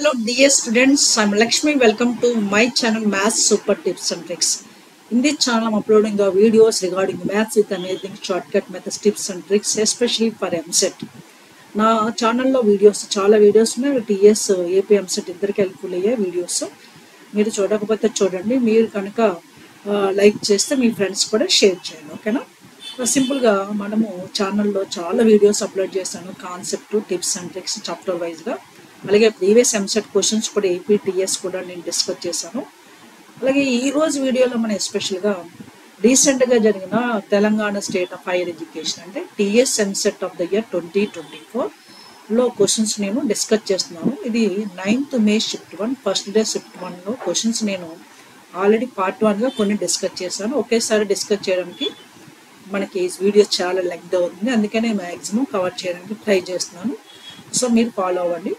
Hello dear students, I'm Lakshmi. Welcome to my channel Maths Super Tips and Tricks. In this channel I'm uploading the videos regarding maths with amazing shortcut methods, tips and tricks, especially for MSET. నా ఛానల్లో చాలా videos ఉన్నాయి. TS AP EAMCET ఇద్దరికి helpful అయ్యే videos. మీరు చూడకపోతే చూడండి. మీరు కనుక లైక్ చేస్తే మీ ఫ్రెండ్స్ కూడా షేర్ చేయండి, ఓకేనా? సింపుల్గా మనము ఛానల్లో చాలా వీడియోస్ అప్లోడ్ చేశాను, concept, tips and tricks chapter వైజ్గా. అలాగే ప్రీవియస్ ఎంసెట్ క్వశ్చన్స్ కూడా ఏపీటీఎస్ కూడా నేను డిస్కస్ చేశాను. అలాగే ఈరోజు వీడియోలో మనం ఎస్పెషల్గా రీసెంట్గా జరిగిన Telangana state of higher education అంటే TS EAMCET of the year 2024లో క్వశ్చన్స్ నేను డిస్కస్ చేస్తున్నాను. ఇది 9th May shift 1 first day shift 1లో క్వశ్చన్స్ నేను ఆల్రెడీ పార్ట్ 1గా కొన్ని డిస్కస్ చేశాను. ఒకేసారి డిస్కస్ చేయడానికి మనకి ఈ వీడియో చాలా లెంగ్త్ అవుతుంది, అందుకనే మ్యాక్సిమం కవర్ చేయడానికి ట్రై చేస్తున్నాను. సో మీరు ఫాలో అవ్వండి.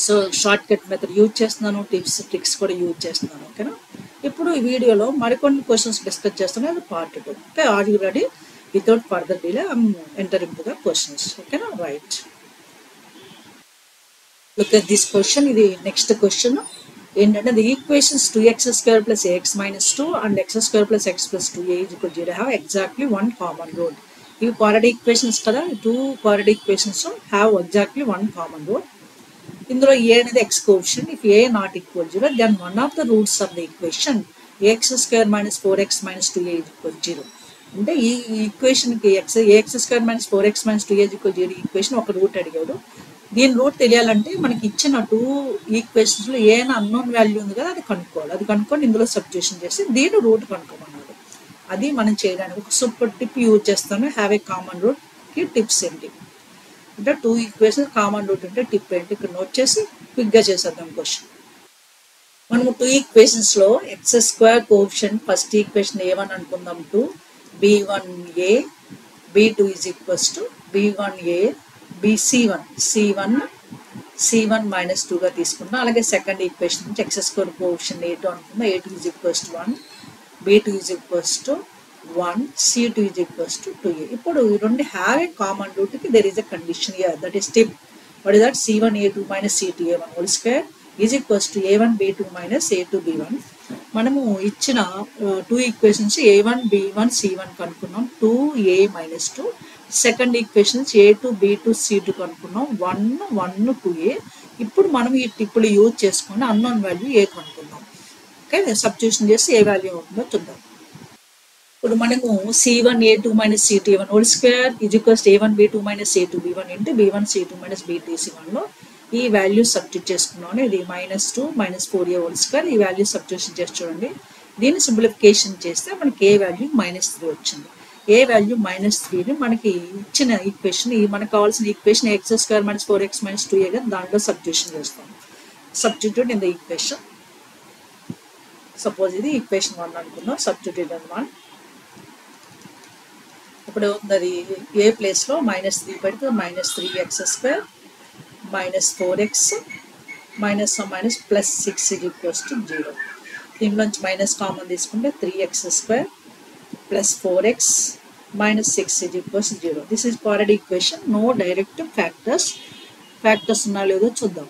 So short cut method use చేస్తున్నాను, టిప్స్ ట్రిక్స్ కూడా యూజ్ చేస్తున్నాను, ఓకేనా? ఇప్పుడు ఈ వీడియోలో మరికొన్ని క్వశ్చన్స్ డిస్కస్ చేస్తున్నాను. అది part 2. Okay, are you ready? Without further delay I'm entering to the questions, ఓకేనా? Right, look at this question. ఇది నెక్స్ట్ క్వశ్చన్ ఏంటంటే the equations 2x² + ax - 2 and x² + x + 2a = 0 have exactly one common root. ఇవి quadratic equations కదా. 2 quadratic equations have exactly one common root. ఇందులో a అనేది x coefficient. If a not equal 0 then one of the roots of the equation ax² - 4x - 2a = 0. అంటే ఈ ఈక్వేషన్కి ax² - 4x - 2a = 0 equation ఒక route అడిగాడు. దీని route తెలియాలంటే మనకి ఇచ్చిన 2 ఈక్వేషన్స్లో ఏమైనా అన్నోన్ వాల్యూ ఉంది కదా, అది కనుక్కోవాలి. అది కనుక్కొని ఇందులో సబ్స్టిట్యూషన్ చేసి దీని రూట్ కనుక్కోమన్నాడు. అది మనం చేయడానికి ఒక సూపర్ టిప్ యూజ్ చేస్తాను. హ్యావ్ ఏ కామన్ రూట్కి టిప్స్ ఏంటి అంటే 2 ఈక్వేషన్స్ కామన్ రూట్ అంటే టిప్ ఏంటి ఇక్కడ నోట్ చేసి క్విక్గా చేసేద్దాం క్వశ్చన్. మనము 2 ఈక్వేషన్స్లో x² coefficient first equation a1 అనుకుందాం 2, b1a b2 = b1a bc1 c1 - 2గా తీసుకుంటాం. అలాగే సెకండ్ ఈక్వేషన్ నుంచి x² కోఎఫిషియంట్ a2 అనుకుందాం, a2 = 1 b2 = 1 c2 = 2a. ఇప్పుడు ఈ రెండు హ్యావ్ ఏ కామన్ రూట్కి there is a condition here, that is tip. What is that? c1a2 - c2a1 whole square = a1b2 - a2b1. మనము ఇచ్చిన 2 ఈక్వేషన్స్ a1 b1 c1 కనుక్కున్నాం, 2a - 2. Second equations a2 b2 c2 కనుక్కున్నాం, 1 1 2a. ఇప్పుడు మనం ఈ టిప్పులు use చేసుకొని అన్నోన్ వాల్యూ a కనుక్కుందాం. ఓకే, సబ్స్టిట్యూషన్ చేసి ఏ వాల్యూ అవుతుందో చూద్దాం. ఇప్పుడు మనము c1a2 - c2a1 whole square = a1b2 - a2b1 into b1 c2 - b2c1లో ఈ వాల్యూ సబ్స్టిట్యూట్ చేసుకున్నాను. ఇది -2 - 4a హోల్ స్క్వేర్. ఈ వాల్యూ సబ్స్టిట్యూషన్ చేసి చూడండి. దీన్ని సింప్లిఫికేషన్ చేస్తే మనకి ఏ వాల్యూ -3 వచ్చింది. ఏ వాల్యూ -3ని మనకి ఇచ్చిన ఈక్వేషన్, మనకు కావాల్సిన ఈక్వేషన్ x² - 4x - 2a కదా, దాంట్లో సబ్స్టిట్యూషన్ చేస్తాం. Substitute in the equation. Suppose ఇది ఈక్వేషన్ 1 అనుకుందాం, సబ్స్టిట్యూట్ ఇన్ 1. ఇప్పుడు అది ఏ ప్లేస్లో -3 పెడితే -3x² - 4x -6 = 0. దీనిలోంచి మైనస్ కామన్ తీసుకుంటే 3x² + 4x - 6 = 0. This is quadratic equation. No direct factors ఉన్నా లేదో చూద్దాం.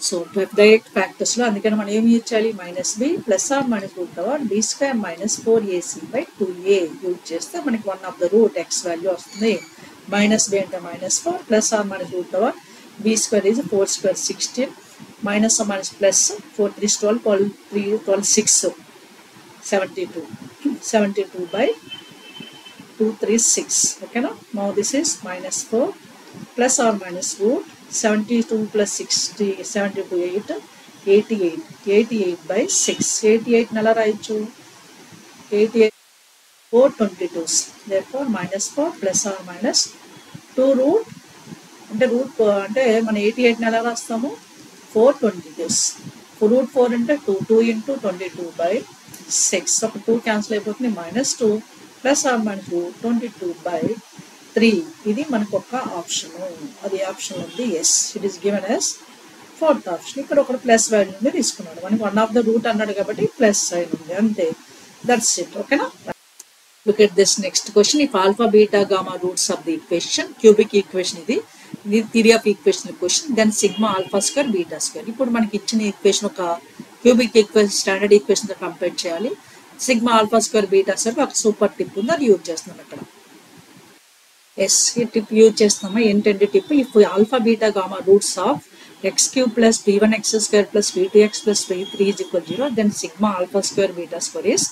సో డైరెక్ట్ ఫ్యాక్టర్స్లో అందుకని మనం ఏమి ఇచ్చాలి? -b ± b² - 4ac/2a యూజ్ చేస్తే మనకి one of the route x value వస్తుంది. -b అంటే -4 ± b² is 4² 16 -4 3 12 12 6 72 72/236. okay, now this is -4 ± root 72 + 60 72 8 88 88/6. 88 నెల రాయొచ్చు. 88 422. therefore -4 ± 2 రూట్ అంటే రూట్ అంటే మనం 88 నెల రాస్తాము 422. రూట్ 4 అంటే 2 × 22/6. ఒక 2 క్యాన్సిల్ అయిపోతుంది. -2 ± 22/3. ఇది మనకు ఒక ఆప్షన్. అది ఆప్షన్ ఉంది yes, it is given as 4th option. ఇక్కడ ఒక ప్లస్ వాల్యూ ఉంది తీసుకున్నాడు. మనకి వన్ ఆఫ్ ద రూట్ అన్నాడు కాబట్టి ప్లస్ సైన్ ఉంది, అంతే. దట్స్ ఇట్, ఓకేనా? Look at this next question. If alpha, beta, gamma roots of the equation, cubic equation ఇది ఇది theory of equation question. Then sigma alpha square beta square. ఇప్పుడు మనకి ఇచ్చిన ఈక్వేషన్ ఒక క్యూబిక్ ఈక్వేషన్ స్టాండర్డ్ ఈక్వేషన్తో compare చేయాలి. Sigma alpha square beta square ఒక super tip ఉంది, అది యూజ్ చేస్తున్నాం అక్కడ. ఎస్, ఈ టిప్ యూజ్ చేస్తామా ఏంటంటే tip, if alpha beta gamma roots of x cube plus p1x square plus p2x plus p3 is equal to 0, then sigma alpha square beta square is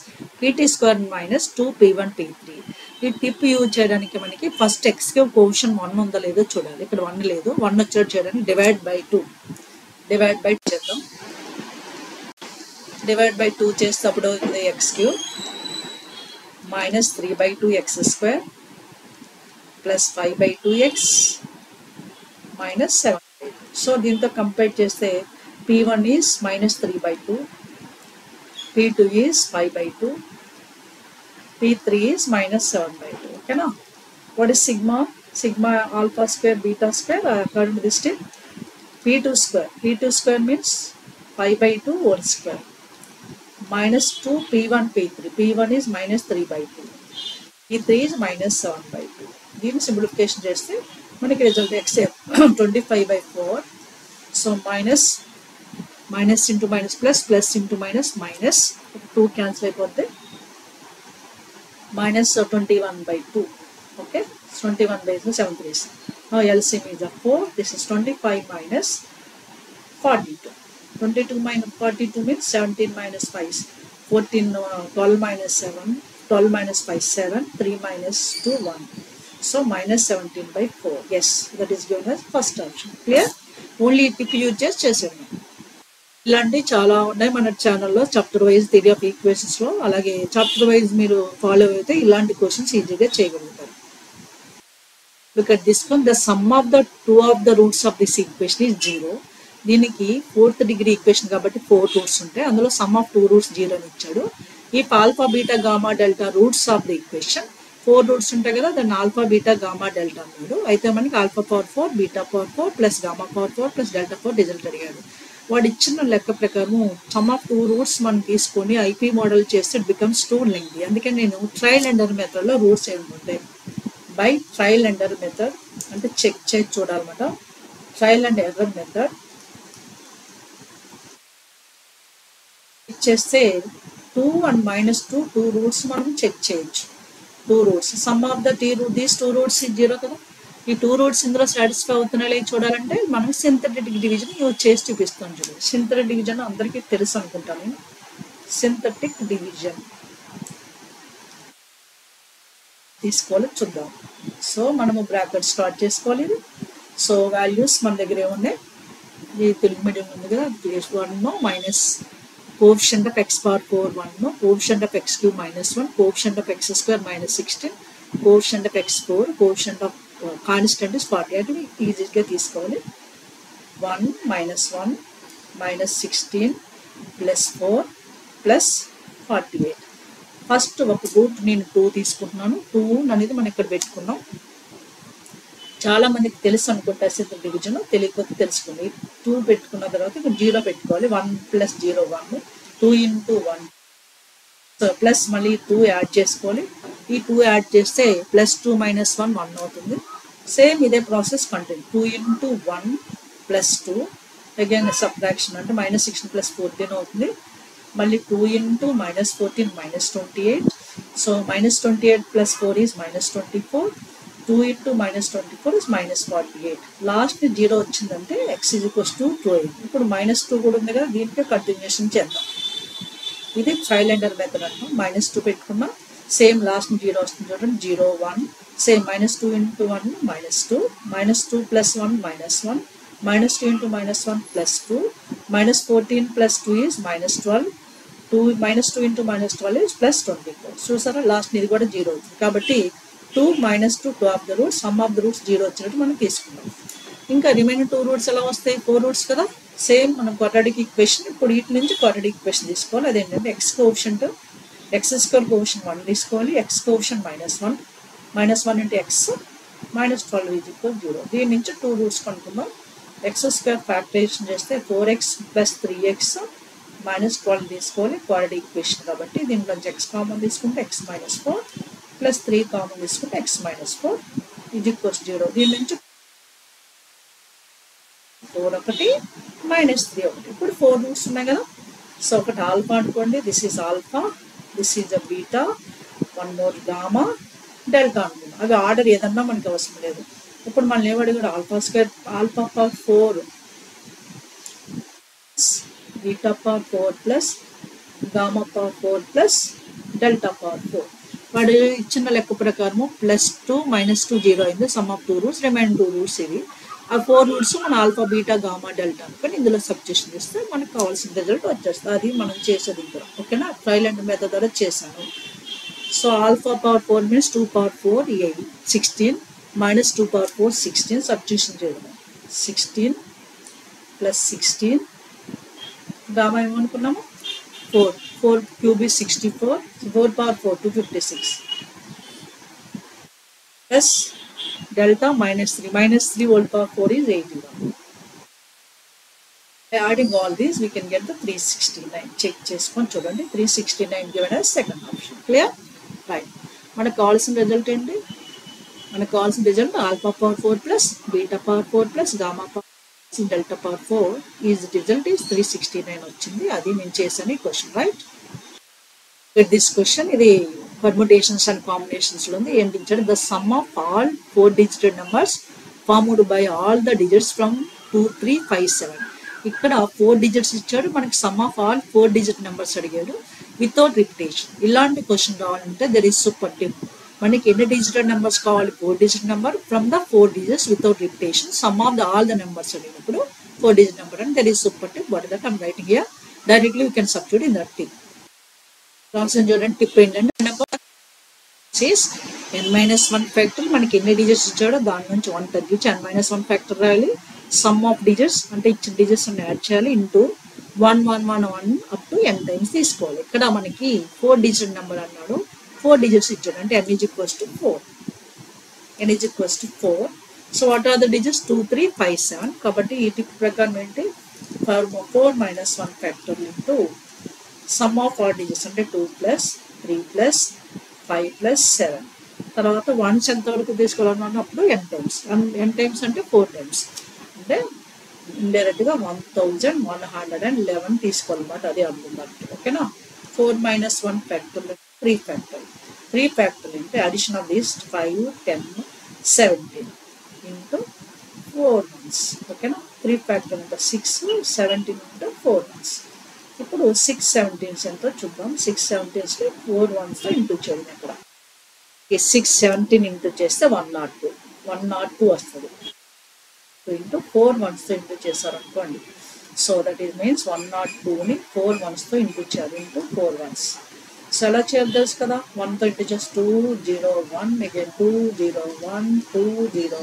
pt square minus 2p1 p3. ఈ tip use చేయడానికి మనకి first X cube caution 1 ఉందో లేదో చూడాలి. ఇక్కడ 1 లేదు, 1 వచ్చేది చేయడానికి డివైడ్ బై 2 చేద్దాం. డివైడ్ బై 2 చేస్తే అప్పుడు అవుతుంది X cube minus 3/2 X square plus 5/2x minus 7. So దీంతో కంపేర్ చేస్తే p1 is minus 3/2, p2 is 5/2, p3 is minus 7/2. ఓకేనా? What is sigma? Sigma alpha square beta square according to this step p2 square means 5/2 whole square minus 2 p1 p3. p1 is minus 3/2, p3 is minus 7/2. దీన్ని simplification చేస్తే మనకి result x 25/4. So minus into minus plus into minus 2 cancel అయిపోతే minus 21/2. Okay, 21/7 3. Now LCM is 4. This is 25 minus 42. 22 minus 42 means 17 minus 5, 14, 12 minus 7, 12 minus 5, 7, 3 minus 2, 1. So minus 17/4. Yes, that is given as first option. Clear? Only tip use just చేసాను. ఇలాంటి చాలా ఉన్నాయి మన ఛానల్లో chapter wise theory of ఈక్వేషన్స్లో. అలాగే chapter wise మీరు follow అయితే ఇలాంటి క్వశ్చన్స్ ఈజీగా చేయగలుగుతారు. Look at this one. The sum of the two of the roots of this equation is 0. దీనికి 4th డిగ్రీ ఈక్వేషన్ కాబట్టి 4 రూట్స్ ఉంటాయి. అందులో సమ్ ఆఫ్ 2 రూట్స్ 0 అని ఇచ్చాడు. ఈ alpha beta gamma delta roots of the equation 4 roots ఉంటాయి కదా, దాన్ని ఆల్ఫా బీటా గామా డెల్టా అన్నాడు. అయితే మనకి alpha power 4 beta power 4 plus gamma power 4 plus delta 4 result అడిగాడు. వాడు ఇచ్చిన లెక్క ప్రకారం సమ్ ఆఫ్ 2 రూట్స్ మనం తీసుకొని ఐపీ మోడల్ చేస్తే ఇట్ బికమ్స్ టూ లెంగ్తీ. అందుకే నేను ట్రయల్ అండ్ ఎర్రర్ మెథడ్లో రూట్స్ ఏముంటాయి by trial and error method అంటే చెక్ చేసి చూడాలన్నమాట. ట్రయల్ అండ్ ఎర్రర్ మెథడ్ చేస్తే 2 and -2 2 రూట్స్ మనం చెక్ చేయొచ్చు. 2 roots some of the these 2 roots 0 కదా. ఈ 2 రూట్స్ ఇందులో సాటిస్ఫై అవుతున్నాయి లేదు చూడాలంటే మనం సింథటిక్ డివిజన్ యూజ్ చేసి చూపిస్తాం. చూడండి, సింథటిక్ డివిజన్ అందరికీ తెలుసు అనుకుంటాను నేను. సింథటిక్ డివిజన్ తీసుకోవాలి, చూద్దాం. సో మనము బ్రాకెట్ స్టార్ట్ చేసుకోవాలి. సో వాల్యూస్ మన దగ్గర ఏమున్నాయి, ఈ తెలుగు మీడియం ఉంది కదా, 1 minus coefficient of x power 4 1, coefficient of x cube -1, coefficient of x square -16, coefficient of x4, coefficient of constant is 48. ఈజీగా తీసుకోవాలి. 1 -1 -16 +4 +48. ఫస్ట్ ఒక రూట్ నేను 2 తీసుకుంటున్నాను. 2 అనేది మనం ఇక్కడ పెట్టుకున్నాం. చాలా మందికి తెలుసు అనుకుంటా సింథటిక్ డివిజన్, తెలియకపోతే తెలుసుకోండి. 2 పెట్టుకున్న తర్వాత ఇక్కడ 0 పెట్టుకోవాలి. 1 + 0 1, 2 × 1 ప్లస్ మళ్ళీ 2 యాడ్ చేసుకోవాలి. ఈ 2 యాడ్ చేస్తే +2 - 1 1 అవుతుంది. సేమ్ ఇదే ప్రాసెస్ కంటిన్యూ. 2 × 1 + 2 అగైన్ సబ్ట్రాక్షన్ అంటే -16 + 14 అవుతుంది. మళ్ళీ 2 × -14 -28. So -28 + 4 is -24. 2 × -24 is -48. లాస్ట్ 0 వచ్చిందంటే x = 2 అయింది. ఇప్పుడు -2 కూడా ఉంది కదా, దీనికి కంటిన్యూషన్ చేద్దాం. ఇది ట్రయల్ అండ్ ఎర్రర్ మెథడ్ అంటాం. -2 పెట్టుకున్నా సేమ్ లాస్ట్ 0 వస్తుంది చూడండి. 0 1 సేమ్ -2 × 1 -2, -2 + 1 -1, -2 × -1 +2, -14 + 2 is -12, -2 × -12 is +24. చూసారా, లాస్ట్ ఇది కూడా 0 అవుతుంది. కాబట్టి 2 - 2 2 of the roots, some of the roots 0 వచ్చినట్టు మనం తీసుకున్నాం. ఇంకా రిమైనింగ్ 2 రూట్స్ ఎలా వస్తాయి, 4 రూట్స్ కదా. సేమ్ మనం క్వాడ్రాటిక్ ఈక్వేషన్, ఇప్పుడు వీటి నుంచి క్వాడ్రాటిక్ ఈక్వేషన్ తీసుకోవాలి. అదేంటంటే x కోఎఫిషియంట్ x² కోఎఫిషియంట్ 1 తీసుకోవాలి, x కోఎఫిషియంట్ -1 × x -12 = 0. దీని నుంచి 2 రూట్స్ కనుక్కుందాం. x² ఫ్యాక్టరైజేషన్ చేస్తే 4x + 3x -12 తీసుకోవాలి. క్వాడ్రాటిక్ ఈక్వేషన్ కాబట్టి దీంట్లో x కామన్ తీసుకుంటే x -4 + 3 కామన్ తీసుకుంటే x -4 = 0. దీని నుంచి 4 ఒకటి -3 ఒకటి. ఇప్పుడు 4 రూట్స్ ఉన్నాయి కదా. సో ఒకటి ఆల్ఫా అనుకోండి, this is alpha, this is uh beta, one more gamma, delta అనుకోండి. అవి ఆర్డర్ ఏదన్నా మనకి అవసరం లేదు. ఇప్పుడు మనం ఏమడిగాడు, alpha square alpha power 4 beta power 4 plus gamma power 4 plus delta power 4. వాడు ఇచ్చిన లెక్క ప్రకారము +2 -2 0 అయింది. Sum of 2 roots, remaining 2 roots ఇవి. ఆ 4 రూట్స్ మన ఆల్ఫా బీటా గామా డెల్టా అనుకొని ఇందులో సబ్స్టిట్యూషన్ చేస్తే మనకు కావాల్సిన రిజల్ట్ వచ్చేస్తుంది. అది మనం చేసేది ఇక్కడ. ఓకేనా, ట్రయల్ అండ్ మెథడ్ ద్వారా చేశాను. So alpha power 4 means 2 power 4 8 16 -2 power 4 16 substitution చేయడం. 16 + 16 gamma ఏమనుకున్నాము 4 cube is 64, 4 power 4 256 plus delta -3 whole power 4 is 81. By adding all these we can get the 369. Check చేసుకొని చూడండి. 369 given as second option. Clear? Right. మనకు కావాల్సిన result ఏంటి? మనకు కావాల్సిన result alpha power 4 plus beta power 4 plus gamma power delta power 4 is result is 369 వచ్చింది. అది నేను చేశాను ఈ క్వశ్చన్. రైట్, దిస్ క్వశ్చన్ ఇది పర్ముటేషన్స్ అండ్ కాంబినేషన్స్ లో ఉంది. ఏంటి ఇచ్చాడు, the sum of all 4 digitated numbers formed by all the digits from 2 3 5 7. ఇక్కడ 4 డిజిట్స్ ఇచ్చాడు, మనకి some of all 4 digit numbers అడిగాడు వితౌట్ రిపిటేషన్. ఇలాంటి క్వశ్చన్ రావాలంటే దెర్ ఈజ్ సూపర్ టిప్. మనకి ఎన్ని డిజిటెడ్ నెంబర్స్ కావాలి, 4 digit number from the 4 digits without repetition. Some of the all the numbers అడిగినప్పుడు 4 digit number and there is super tip. What that I'm writing here. Directly you can substitute in that tip. చూడండి, tip ఏంటంటే number n-1 factor మనకి ఎన్ని digits ఇచ్చాడో దాని నుంచి 1 తగ్గించి n-1 factor రాయాలి. సమ్ ఆఫ్ డిజిట్స్ అంటే ఇచ్చిన డిజిట్స్ యాడ్ చేయాలి into 1 1 1 1 up to n times తీసుకోవాలి. ఇక్కడ మనకి 4 డిజిట్ నెంబర్ అన్నాడు, 4 డిజిట్స్ ఇచ్చాడు అంటే n is equals to 4. n is equals to 4. So what are the digits 2 3 5 7. కాబట్టి ఈ టిప్ ప్రకారం ఏంటి, 4 - 1 factor into sum of r digits అంటే 2 + 3 + 5 + 7. తర్వాత వన్స్ ఎంతవరకు తీసుకోవాలన్నప్పుడు n టైమ్స్. n టైమ్స్ అంటే 4 టైమ్స్ అంటే ఇండైరెక్ట్గా 1111 తీసుకోవాలన్నమాట. అదే అనుకున్నట్టు. ఓకేనా, 4 - 1 ఫ్యాక్టర్ 3 ఫ్యాక్టర్. 3 ఫ్యాక్టర్ అంటే addition of this 5 10 17 into 4 months. ఓకేనా, 3 ఫ్యాక్టర్ అంటే 6 17 ఇంటూ 4 months. ఇప్పుడు 6 17s ఎంతో చూద్దాం. 6 17s 4 ones ఇంటూ చేయండి. ఇక్కడ 6 17 ఇంటూ చేస్తే 102 వస్తుంది. ఇంటూ 4 ones ఇంటూ చేశారనుకోండి. సో దట్ ఈస్ మీన్స్ 102ని 4 ones ఇంటూ చేయాలి ఇంటూ 4 ones. సో ఎలా చేయాలి తెలుసు కదా, 1తో ఇంటూ చేసి 2 0 1 అగైన్ 2 0 1 2 0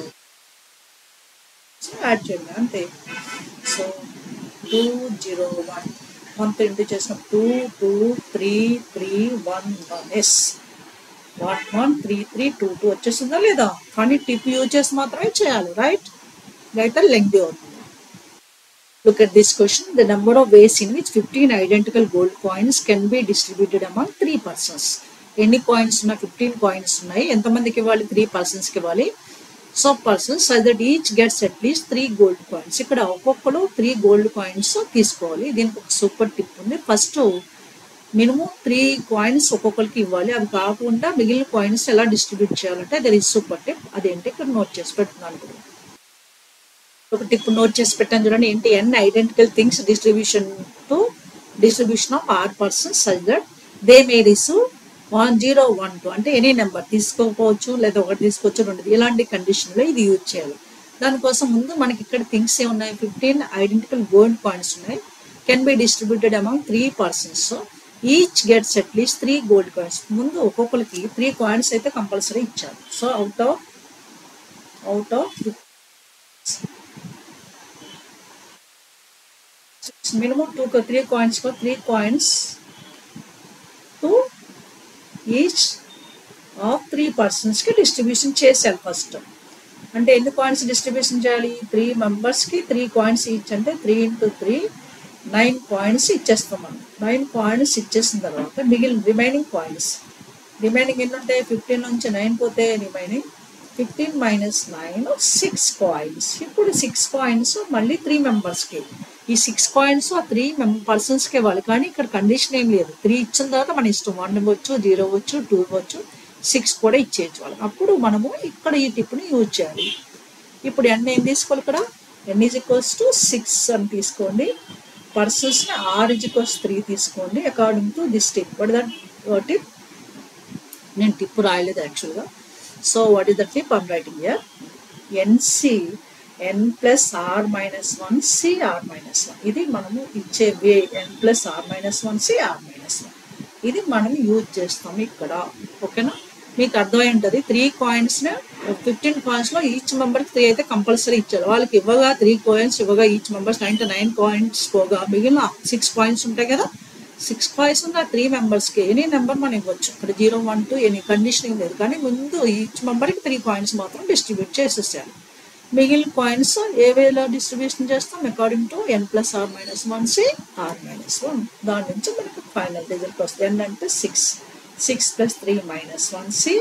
యాడ్ చేయండి అంతే. సో 2 0 1 1తో ఇంటూ చేసిన 2 2 3 3 1 1 ఎస్ 1 1 3 3 2 2 వచ్చేస్తుందా లేదా? కానీ టిప్ యూజ్ చేసి మాత్రమే చేయాలి. రైట్, అయితే లెంగ్తీ అవుతుంది. Look at this question. The number of ways in which 15 identical gold coins can be distributed among 3 persons. ఎన్ని కాయిన్స్ ఉన్నాయి? 15 కాయిన్స్ ఉన్నాయి. ఎంతమందికి ఇవ్వాలి? 3 పర్సన్స్కి ఇవ్వాలి. So persons so that each gets at least 3 gold coins. ఇక్కడ ఒక్కొక్కరు 3 gold coins తీసుకోవాలి. దీనికి ఒక సూపర్ టిప్ ఉంది. ఫస్ట్ మినిమం 3 కాయిన్స్ ఒక్కొక్కరికి ఇవ్వాలి. అవి కాకుండా మిగిలిన కాయిన్స్ ఎలా డిస్ట్రిబ్యూట్ చేయాలంటే దర్ ఈజ్ సూపర్ టిప్. అదేంటి ఇక్కడ నోట్ చేసి పెడుతున్నాను. ఇప్పుడు ఒక టిప్ నోట్ చేసి పెట్టాను చూడండి. ఏంటి, n identical things distribution of r persons such that they may receive 1 0 1 2 అంటే ఎనీ నెంబర్ తీసుకోవచ్చు, లేదా ఒకటి తీసుకోవచ్చు, 2. ఇలాంటి కండిషన్లో ఇది యూజ్ చేయాలి. దానికోసం ముందు మనకి ఇక్కడ థింగ్స్ ఏమున్నాయి, 15 ఐడెంటికల్ గోల్డ్ కాయిన్స్ ఉన్నాయి. Can be distributed among 3 persons. So each gets at least 3 gold coins. ముందు ఒక్కొక్కరికి 3 కాయిన్స్ అయితే కంపల్సరీ ఇచ్చారు. So out of minimum 3 coins for 3 coins to each of 3 persons కి డిస్ట్రిబ్యూషన్ చేయాలి. ఫస్ట్ అంటే ఎన్ని కాయిన్స్ డిస్ట్రిబ్యూషన్ చేయాలి, 3 మెంబర్స్కి 3 కాయిన్స్ ఈచ్ అంటే 3 × 3 9 కాయిన్స్ ఇచ్చేస్తాం మనం. 9 కాయిన్స్ ఇచ్చేసిన తర్వాత రిమైనింగ్ కాయిన్స్ ఎన్ని ఉంటాయి, 15 నుంచి 9 పోతే రిమైనింగ్ 15 minus 9 6 coins. ఇప్పుడు 6 coins మళ్ళీ 3 మెంబర్స్కి. ఈ 6 coins ఆ 3 పర్సన్స్కి ఇవ్వాలి, కానీ ఇక్కడ కండిషన్ ఏం లేదు. 3 ఇచ్చిన తర్వాత మన ఇష్టం, 1 ఇవ్వచ్చు, 0 ఇవ్వచ్చు, 2 ఇవ్వచ్చు, 6 కూడా ఇచ్చేయచ్చు వాళ్ళకి. అప్పుడు మనము ఇక్కడ ఈ టిప్ని యూజ్ చేయాలి. ఇప్పుడు n ఏం తీసుకోవాలి, ఇక్కడ n is equals to 6 అని తీసుకోండి. పర్సన్స్ని r is equals 3 తీసుకోండి according to this tip. But that tip నేను టిప్ రాయలేదు యాక్చువల్గా. So what is the tip I'm writing here. NC n plus r minus 1 C r minus 1. ఇది మనము ఇచ్చే way. n plus r minus 1 C r minus 1. ఇది మనం use చేస్తాము ఇక్కడ. ఓకేనా, మీకు అర్థమై ఉంటుంది. 3 కాయిన్స్ని 15 కాయిన్స్లో ఈచ్ మెంబర్కి 3 అయితే కంపల్సరీ ఇచ్చారు. వాళ్ళకి ఇవ్వగా 3 కాయిన్స్ ఇవ్వగా ఈచ్ మెంబర్స్ 9 కాయిన్స్ పోగా మిగిలిన 6 కాయిన్స్ ఉంటాయి కదా. 6 కాయిన్స్ ఉన్న 3 మెంబర్స్కి ఎనీ నెంబర్ మనం ఇవ్వచ్చు. ఇక్కడ 0, 1, 2 ఎనీ కండిషనింగ్ లేదు, కానీ ముందు ఈచ్ మెంబర్కి 3 కాయిన్స్ మాత్రం డిస్ట్రిబ్యూట్ చేసేసారు. మిగిలిన కాయిన్స్ ఏ వేలో డిస్ట్రిబ్యూషన్ చేస్తాం, according to n plus r minus 1 C r minus 1. దాని నుంచి మనకు ఫైనల్ రిజల్ట్ వస్తుంది. n అంటే 6, 6 plus 3 minus 1 C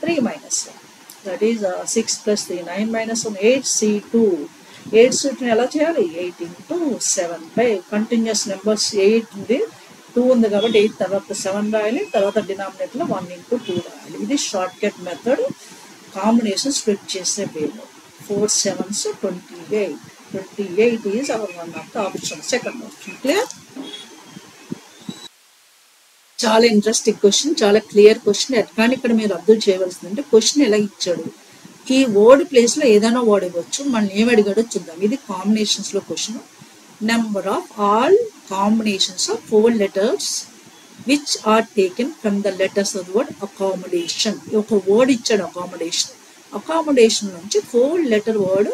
3 minus 1. That is 6 plus 3 9 minus 1 8 C 2. 8 సీట్ని ఎలా చేయాలి, 8 into 7 బై కంటిన్యూస్ నెంబర్స్ 8 ఉంది, 2 ఉంది కాబట్టి 8 తర్వాత 7 రాయాలి, తర్వాత డినామినేటర్లో 1 into 2 రాయాలి. ఇది short cut method, combination split చేసే వేలో. 4 7s 28. 28 is our one of the option, second option. Clear? చాలా ఇంట్రెస్టింగ్ క్వశ్చన్, చాలా క్లియర్ క్వశ్చన్. కానీ ఇక్కడ మీరు అబ్జర్వ్ చేయవలసిందంటే క్వశ్చన్ ఎలా ఇచ్చాడు. ఈ వర్డ్ ప్లేస్లో ఏదైనా వర్డ్ ఇవ్వచ్చు. మనం ఏం అడిగాడో చూద్దాం. ఇది కాంబినేషన్స్లో question. Number of all combinations of 4 letters which are taken from the letters of the word accommodation. ఒక వర్డ్ ఇచ్చాడు అకామిడేషన్. అకామిడేషన్ నుంచి 4 letter వర్డ్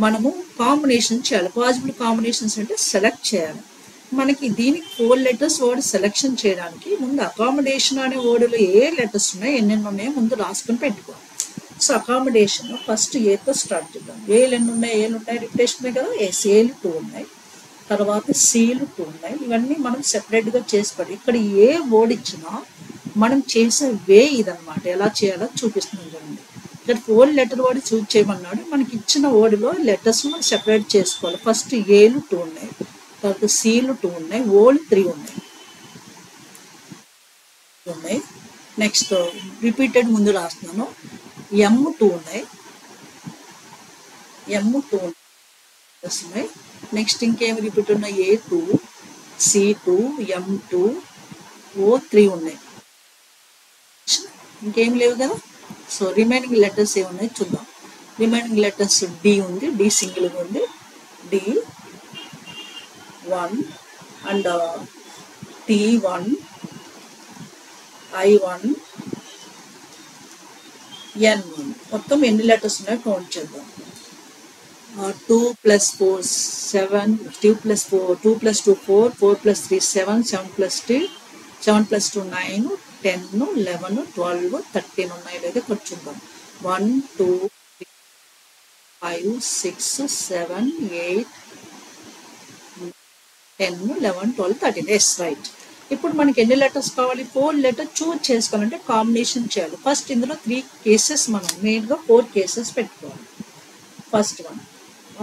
మనము కాంబినేషన్ చేయాలి. పాసిబుల్ కాంబినేషన్స్ అంటే సెలెక్ట్ చేయాలి. మనకి దీనికి 4 letters వర్డ్ సెలెక్షన్ చేయడానికి ముందు అకామిడేషన్ అనే వర్డ్లో ఏ లెటర్స్ ఉన్నాయి, ఎన్నెన్ని ఉన్నాయో ముందు రాసుకొని పెట్టుకోవాలి. సో అకామిడేషన్ ఫస్ట్ ఏతో స్టార్ట్ చేద్దాం. ఏలు ఎన్ని ఉన్నాయి, ఏలు ఉన్నాయి, రిప్లేషన్ ఉన్నాయి కదా. ఏలు 2 ఉన్నాయి, తర్వాత సీలు 2 ఉన్నాయి. ఇవన్నీ మనం సెపరేట్గా చేసుకోవాలి. ఇక్కడ ఏ వర్డ్ ఇచ్చినా మనం చేసే వే ఇదనమాట. ఎలా చేయాలో చూపిస్తుంది చూడండి. ఇక్కడ 4 letter వర్డ్ చూజ్ చేయమన్నాడు. మనకి ఇచ్చిన వర్డ్లో లెటర్స్ మనం సెపరేట్ చేసుకోవాలి. ఫస్ట్ ఏలు 2 ఉన్నాయి, తర్వాత సీలు 2 ఉన్నాయి, ఓలు 3 ఉన్నాయి. నెక్స్ట్ రిపీటెడ్ ముందు రాస్తున్నాను. M2 ఉన్నాయి, M2 ఉన్నాయి. నెక్స్ట్ ఇంకేమి రిపీట్ ఉన్నాయి, A2, C2, M2, O3 ఉన్నాయి. ఇంకేం లేవు కదా. సో రిమైనింగ్ లెటర్స్ ఏమున్నాయి చూద్దాం. రిమైనింగ్ లెటర్స్ D ఉంది, D సింగిల్గా ఉంది, D1 and T1, I1, N1. మొత్తం ఎన్ని లెటర్స్ ఉన్నాయో కౌంట్ చేద్దాం. 2 + 4 7, 2 + 4, 2 + 2 4, 4 + 3 7, 7 + 2 9, 10, 11, 12, 13 ఉన్నాయి. లేదా ఇక్కడ చూద్దాం. 1 2 3 5 6 7 8 10, 11, 12, 13. Yes right. ఇప్పుడు మనకి ఎన్ని లెటర్స్ కావాలి, 4 letters చూజ్ చేసుకోవాలంటే కాంబినేషన్ చేయాలి. ఫస్ట్ ఇందులో 3 కేసెస్, మనం మెయిన్గా 4 కేసెస్ పెట్టుకోవాలి. First one,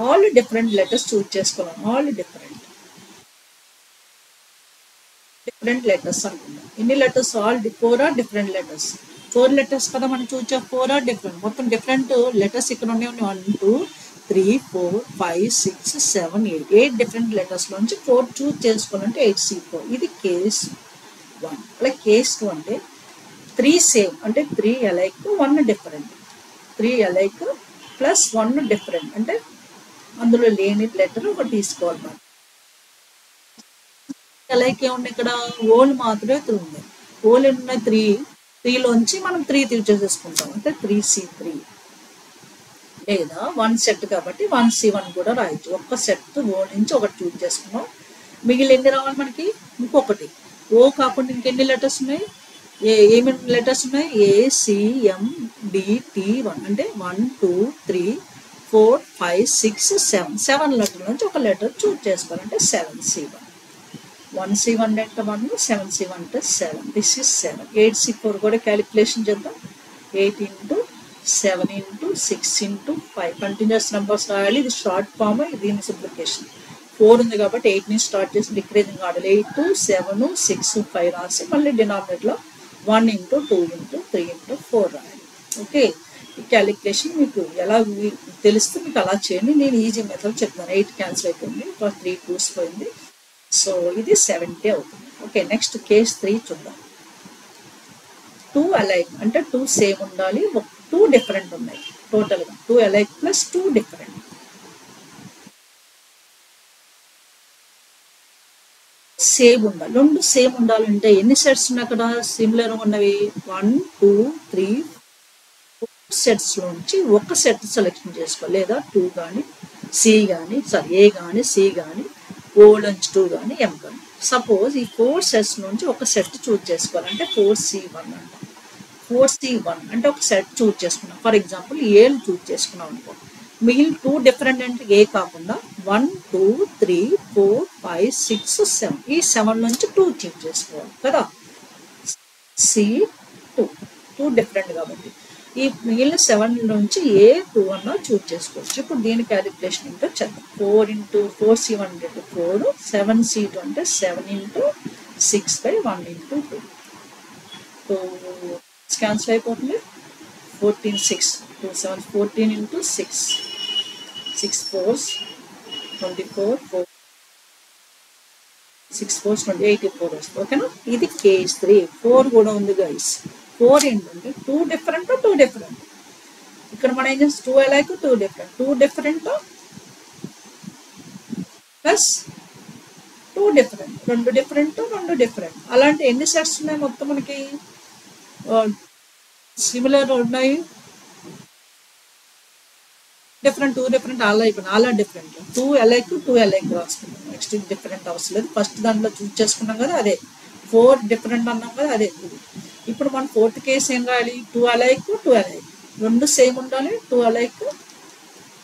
all different letters choose చేసుకోవాలి. ఆల్ డిఫరెంట్ లెటర్స్ అనుకుందాం. ఎన్ని letters, all 4 are different letters. 4 letters కదా మనం చూజ్ 4 are different. మొత్తం డిఫరెంట్ లెటర్స్ ఇక్కడ ఉన్నాయి. 1 2 3 4 5 6 7 8 డిఫరెంట్ లెటర్స్ నుంచి 4 చూజ్ చేసుకోవాలంటే 8C4. ఇది కేస్ 1. అలాగే కేస్ 2 అంటే 3 సేమ్ అంటే 3 alike 1 different. 3 alike plus 1 different అంటే అందులో లేని లెటర్ ఒకటి తీసుకోవాలి. మనం alike ఏమున్నాయి ఇక్కడ, ఓల్ మాత్రమే 3 ఉన్నాయి. ఓల్ ఎన్ని ఉన్నాయి, 3లోంచి మనం 3 తీసేసుకుంటాం అంటే 3C3. లేదా 1 సెట్ కాబట్టి 1C1 కూడా రాయొచ్చు. ఒక్క సెట్ ఓ నుంచి ఒకటి చూజ్ చేసుకున్నాం. మిగిలిన ఎన్ని రావాలి మనకి, ఇంకొకటి. ఓ కాకుండా ఇంకెన్ని లెటర్స్ ఉన్నాయి, ఏమేమి లెటర్స్ ఉన్నాయి, ACMDT1 అంటే 1 2 3 4 5 6 7 7 లెటర్ నుంచి ఒక లెటర్ చూజ్ చేసుకోవాలంటే 7C1. 1C1 అంటే 1, 7C1 అంటే 7. This is 7. 8C4 కూడా క్యాలిక్యులేషన్ చేద్దాం. 8 into 7 into 6 into 5 continuous numbers రాయాలి. ఇది షార్ట్ ఫామ్, దీని సింప్లిఫికేషన్. 4 ఉంది కాబట్టి 8 నుంచి స్టార్ట్ చేసి డిక్రీజింగ్ ఆర్డర్ 8 7 6 5 రాసి మళ్ళీ డినామినేట్లో 1 into 2 into 3 into 4 రాయాలి. ఓకే, ఈ క్యాలిక్యులేషన్ మీకు ఎలా తెలిస్తే మీకు అలా చేయండి. నేను ఈజీ మెథడ్ చెప్తాను. 8 క్యాన్సిల్ అయిపోయింది, 3 2s పోయింది. సో ఇది 70 అవుతుంది. ఓకే, నెక్స్ట్ కేస్ 3 చూద్దాం. 2 అలైక్ అంటే 2 సేమ్ ఉండాలి, 2 డిఫరెంట్ ఉన్నాయి. టోటల్గా 2 అలైక్ ప్లస్ 2 డిఫరెంట్. సేమ్ ఉండాలి, 2 సేమ్ ఉండాలంటే ఎన్ని సెట్స్ ఉన్నాయి అక్కడ సిమిలర్ ఉన్నవి? 1 2 3 4 సెట్స్ లోంచి ఒక సెట్ సెలెక్షన్ చేసుకోవాలి. లేదా 2 కానీ సి కానీ ఏ కానీ సి కానీ ఓ నుంచి 2 కానీ ఎం కానీ. సపోజ్ ఈ 4 సెట్స్ నుంచి ఒక సెట్ చూజ్ చేసుకోవాలి. అంటే 4C1 అంట. 4C1 అంటే ఒక సెట్ చూజ్ చేసుకున్నాం. ఫర్ ఎగ్జాంపుల్ ఏలు చూజ్ చేసుకున్నాం అనుకో. మిగిలిన 2 డిఫరెంట్ అంటే ఏ కాకుండా 1 2 3 4 5 6 7 ఈ 7 నుంచి 2 చూజ్ చేసుకోవాలి కదా. C2 డిఫరెంట్ కాబట్టి ఈ మిగిలిన 7 నుంచి ఏ 2 అన్నా చూజ్ చేసుకోవచ్చు. ఇప్పుడు దీని క్యాలిక్యులేషన్ ఏంటో చేద్దాం. 4 into 4C1 into 4 7C2 అంటే 7 into 6 by 1 into 2. So cancel అయిపోతుంది. 14 6 2 7 14 into 6 6 4s 24 4 6 4s 84 వస్తుంది. ఓకేనా, ఇది కేస్ 3. 4 కూడా ఉంది గైస్. 4 ఏంటంటే 2 డిఫరెంట్ 2 డిఫరెంట్. ఇక్కడ మనం ఏం చేస్తాం? 2 alike 2 different, 2 different plus 2 different, 2 different 2 different. అలాంటి ఎన్ని సెట్స్ ఉన్నాయి మొత్తం మనకి? సిమిలర్ ఉన్నాయి, డిఫరెంట్ 2 డిఫరెంట్ అలా అయిపోయినాయి. అలా డిఫరెంట్ 2 అలైక్ 2 అలైక్ రాసుకున్నాం. నెక్స్ట్ డిఫరెంట్ అవసరం లేదు. ఫస్ట్ దాంట్లో చూస్ చేసుకున్నాం కదా, అదే 4 డిఫరెంట్ అన్నాం కదా, అదే ఇది. ఇప్పుడు మనం 4th కేసు ఏం రాయాలి? 2 అలైక్ 2 అలైక్, 2 సేమ్ ఉండాలి. 2 అలైక్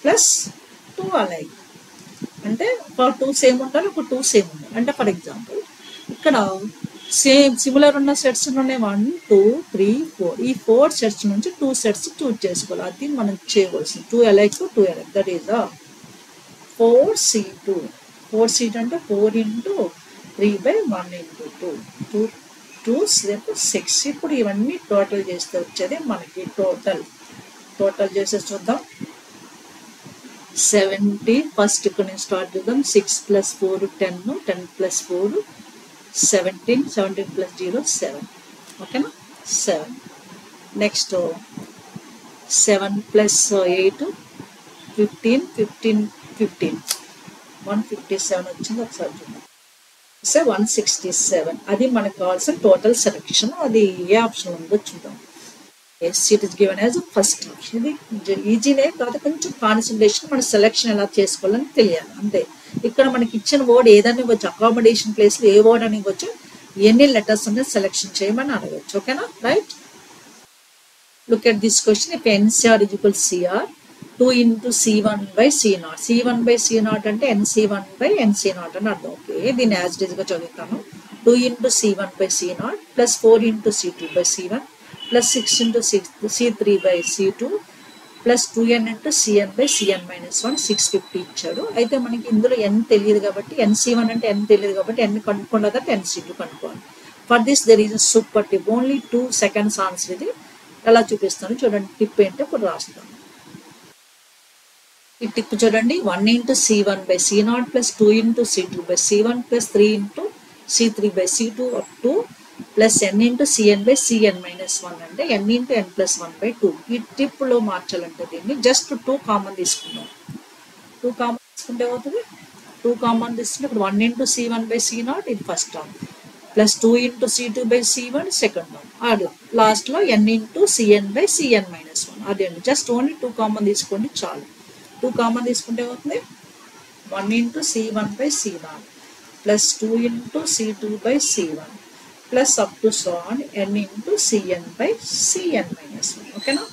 ప్లస్ 2 అలైక్ అంటే ఒక 2 సేమ్ ఉండాలి, ఒక 2 సేమ్ ఉండాలి. అంటే ఫర్ ఎగ్జాంపుల్ ఇక్కడ సేమ్ సిమిలర్ ఉన్న సెట్స్ ఉన్నాయి 1 2 3 4. ఈ 4 సెట్స్ నుంచి 2 సెట్స్ చూజ్ చేసుకోవాలి. అది మనం చేయవలసింది. 2 alike 2 alike, that is 4C2. 4C2 అంటే 4 into 3 by 1 into 2 2 6. ఇప్పుడు ఇవన్నీ టోటల్ చేస్తే వచ్చేది మనకి టోటల్ చేసేసి చూద్దాం. 70 ఫస్ట్ ఇక్కడ నుంచి స్టార్ట్ చేద్దాం. 6 plus 4 10 10 plus 4 17 17 plus 0 7. ఓకేనా, 7. నెక్స్ట్ 7 plus 8 15 15 15 157 వచ్చింది. ఒకసారి చూద్దాం. 167. అది మనకు కావాల్సిన టోటల్ సెలెక్షన్. అది ఏ ఆప్షన్ ఉందో చూద్దాం. It is given as first option. ఇది ఈజీనే కాదు, కొంచెం కాన్సన్ట్రేషన్. మన సెలెక్షన్ ఎలా చేసుకోవాలని తెలియాలి అంతే. ఇక్కడ మనకి ఇచ్చిన వర్డ్ ఏదైనా ఇవ్వచ్చు. అకామిడేషన్ ప్లేస్లో ఏ వర్డ్ అని ఇవ్వచ్చు, ఎన్ని లెటర్స్ అనేది సెలెక్షన్ చేయమని అడగచ్చు. ఓకేనా, right. Look at this question. If NCR is equal to CR 2 into C1 by C0. C1 by C0 అంటే NC1 by NC0 అని అర్థం. ఓకే, దీన్ని యాజ్ ఇట్ ఈజ్ గా చదువుతాను. 2 into C1 by C0 plus 4 into C2 by C1 plus 6 into C3 by C2 plus 2n into Cn by Cn minus 1 650 ఇచ్చాడు. అయితే మనకి ఇందులో n తెలియదు కాబట్టి NC1 అంటే n తెలియదు కాబట్టి n కనుక్కోండి కదా, NC2 కనుక్కోవాలి. For this there is a super tip. Only 2 seconds answer. ఇది ఎలా చూపిస్తాను చూడండి. టిప్ ఏంటో ఇప్పుడు రాస్తాను. ఈ టిప్ చూడండి. 1 into C1 by C0 plus 2 into C2 by C1 plus 3 into C3 by C2 up to plus n into Cn by Cn minus 1 అంటే n into n plus 1 by 2. ఈ టిప్లో మార్చాలంటే దీన్ని జస్ట్ 2 కామన్ తీసుకున్నాం. 2 common తీసుకుంటే అవుతుంది. 2 common తీసుకుంటే ఇప్పుడు 1 into C1 by C0 ఇది first term plus 2 into C2 by C1 second term. అది లాస్ట్లో n into Cn by Cn minus 1. అదేండి జస్ట్ ఓన్లీ 2 కామన్ తీసుకోండి చాలు. 2 కామన్ తీసుకుంటే అవుతుంది 1 into C1 by C0 plus 2 into C2 by C1 plus up to so on n into Cn by Cn minus 1. ఓకేనా,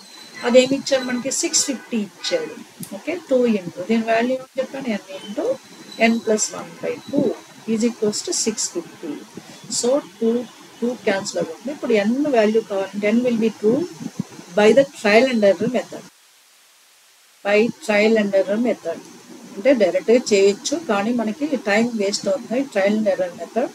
అదేమి ఇచ్చాడు మనకి 650 ఇచ్చాడు. ఓకే, 2 into దీని వాల్యూ చెప్పాను n into n plus 1 by 2 is equals to 650. So 2 cancel అవుతుంది. ఇప్పుడు n value కావాలంటే n will be 2 by the trial and error method. By trial and error method అంటే డైరెక్ట్గా చేయొచ్చు, కానీ మనకి టైం వేస్ట్ అవుతుంది trial and error method.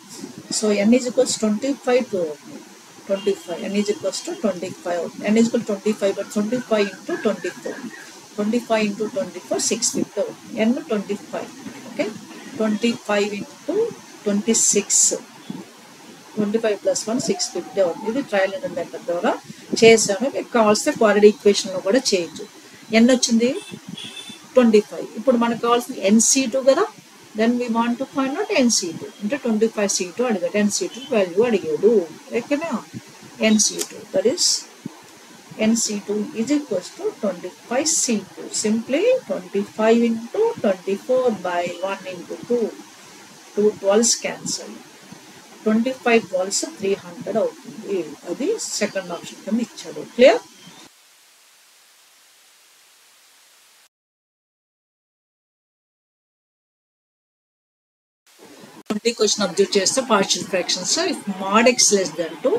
So n is equals 25 2 అవుతుంది. 25 n ఈజ్ ఈక్వల్స్ టు 25 అవుతుంది. n is equal 25 but 25 into 24, 25 into 24 650 అవుతుంది. n 25. Okay, 25 into 26, 25 plus 1 650 అవుతుంది. ఇది ట్రయల్ అండ్ ఎర్రర్ మెథడ్ ద్వారా చేసాను. మీకు కావాల్సిన క్వాడ్రాటిక్ ఈక్వేషన్లో కూడా చేయొచ్చు. n వచ్చింది 25. ఇప్పుడు మనకు కావాల్సింది NC2 కదా. Then we want to find out NC2 అంటే 25C2 అడిగాడు. NC2 వాల్యూ అడిగాడు. ఓకేనా, NC2 that is NC2 is equals to 25C2. Simply 25 into 24 by 1 into 2, 2 12s cancel, 25 12s 300 అవుతుంది. అది సెకండ్ ఆప్షన్ కింద ఇచ్చాడు. క్లియర్? క్వశ్చన్ అబ్జర్వ్ చేస్తే partial fractions if mod x less than 2,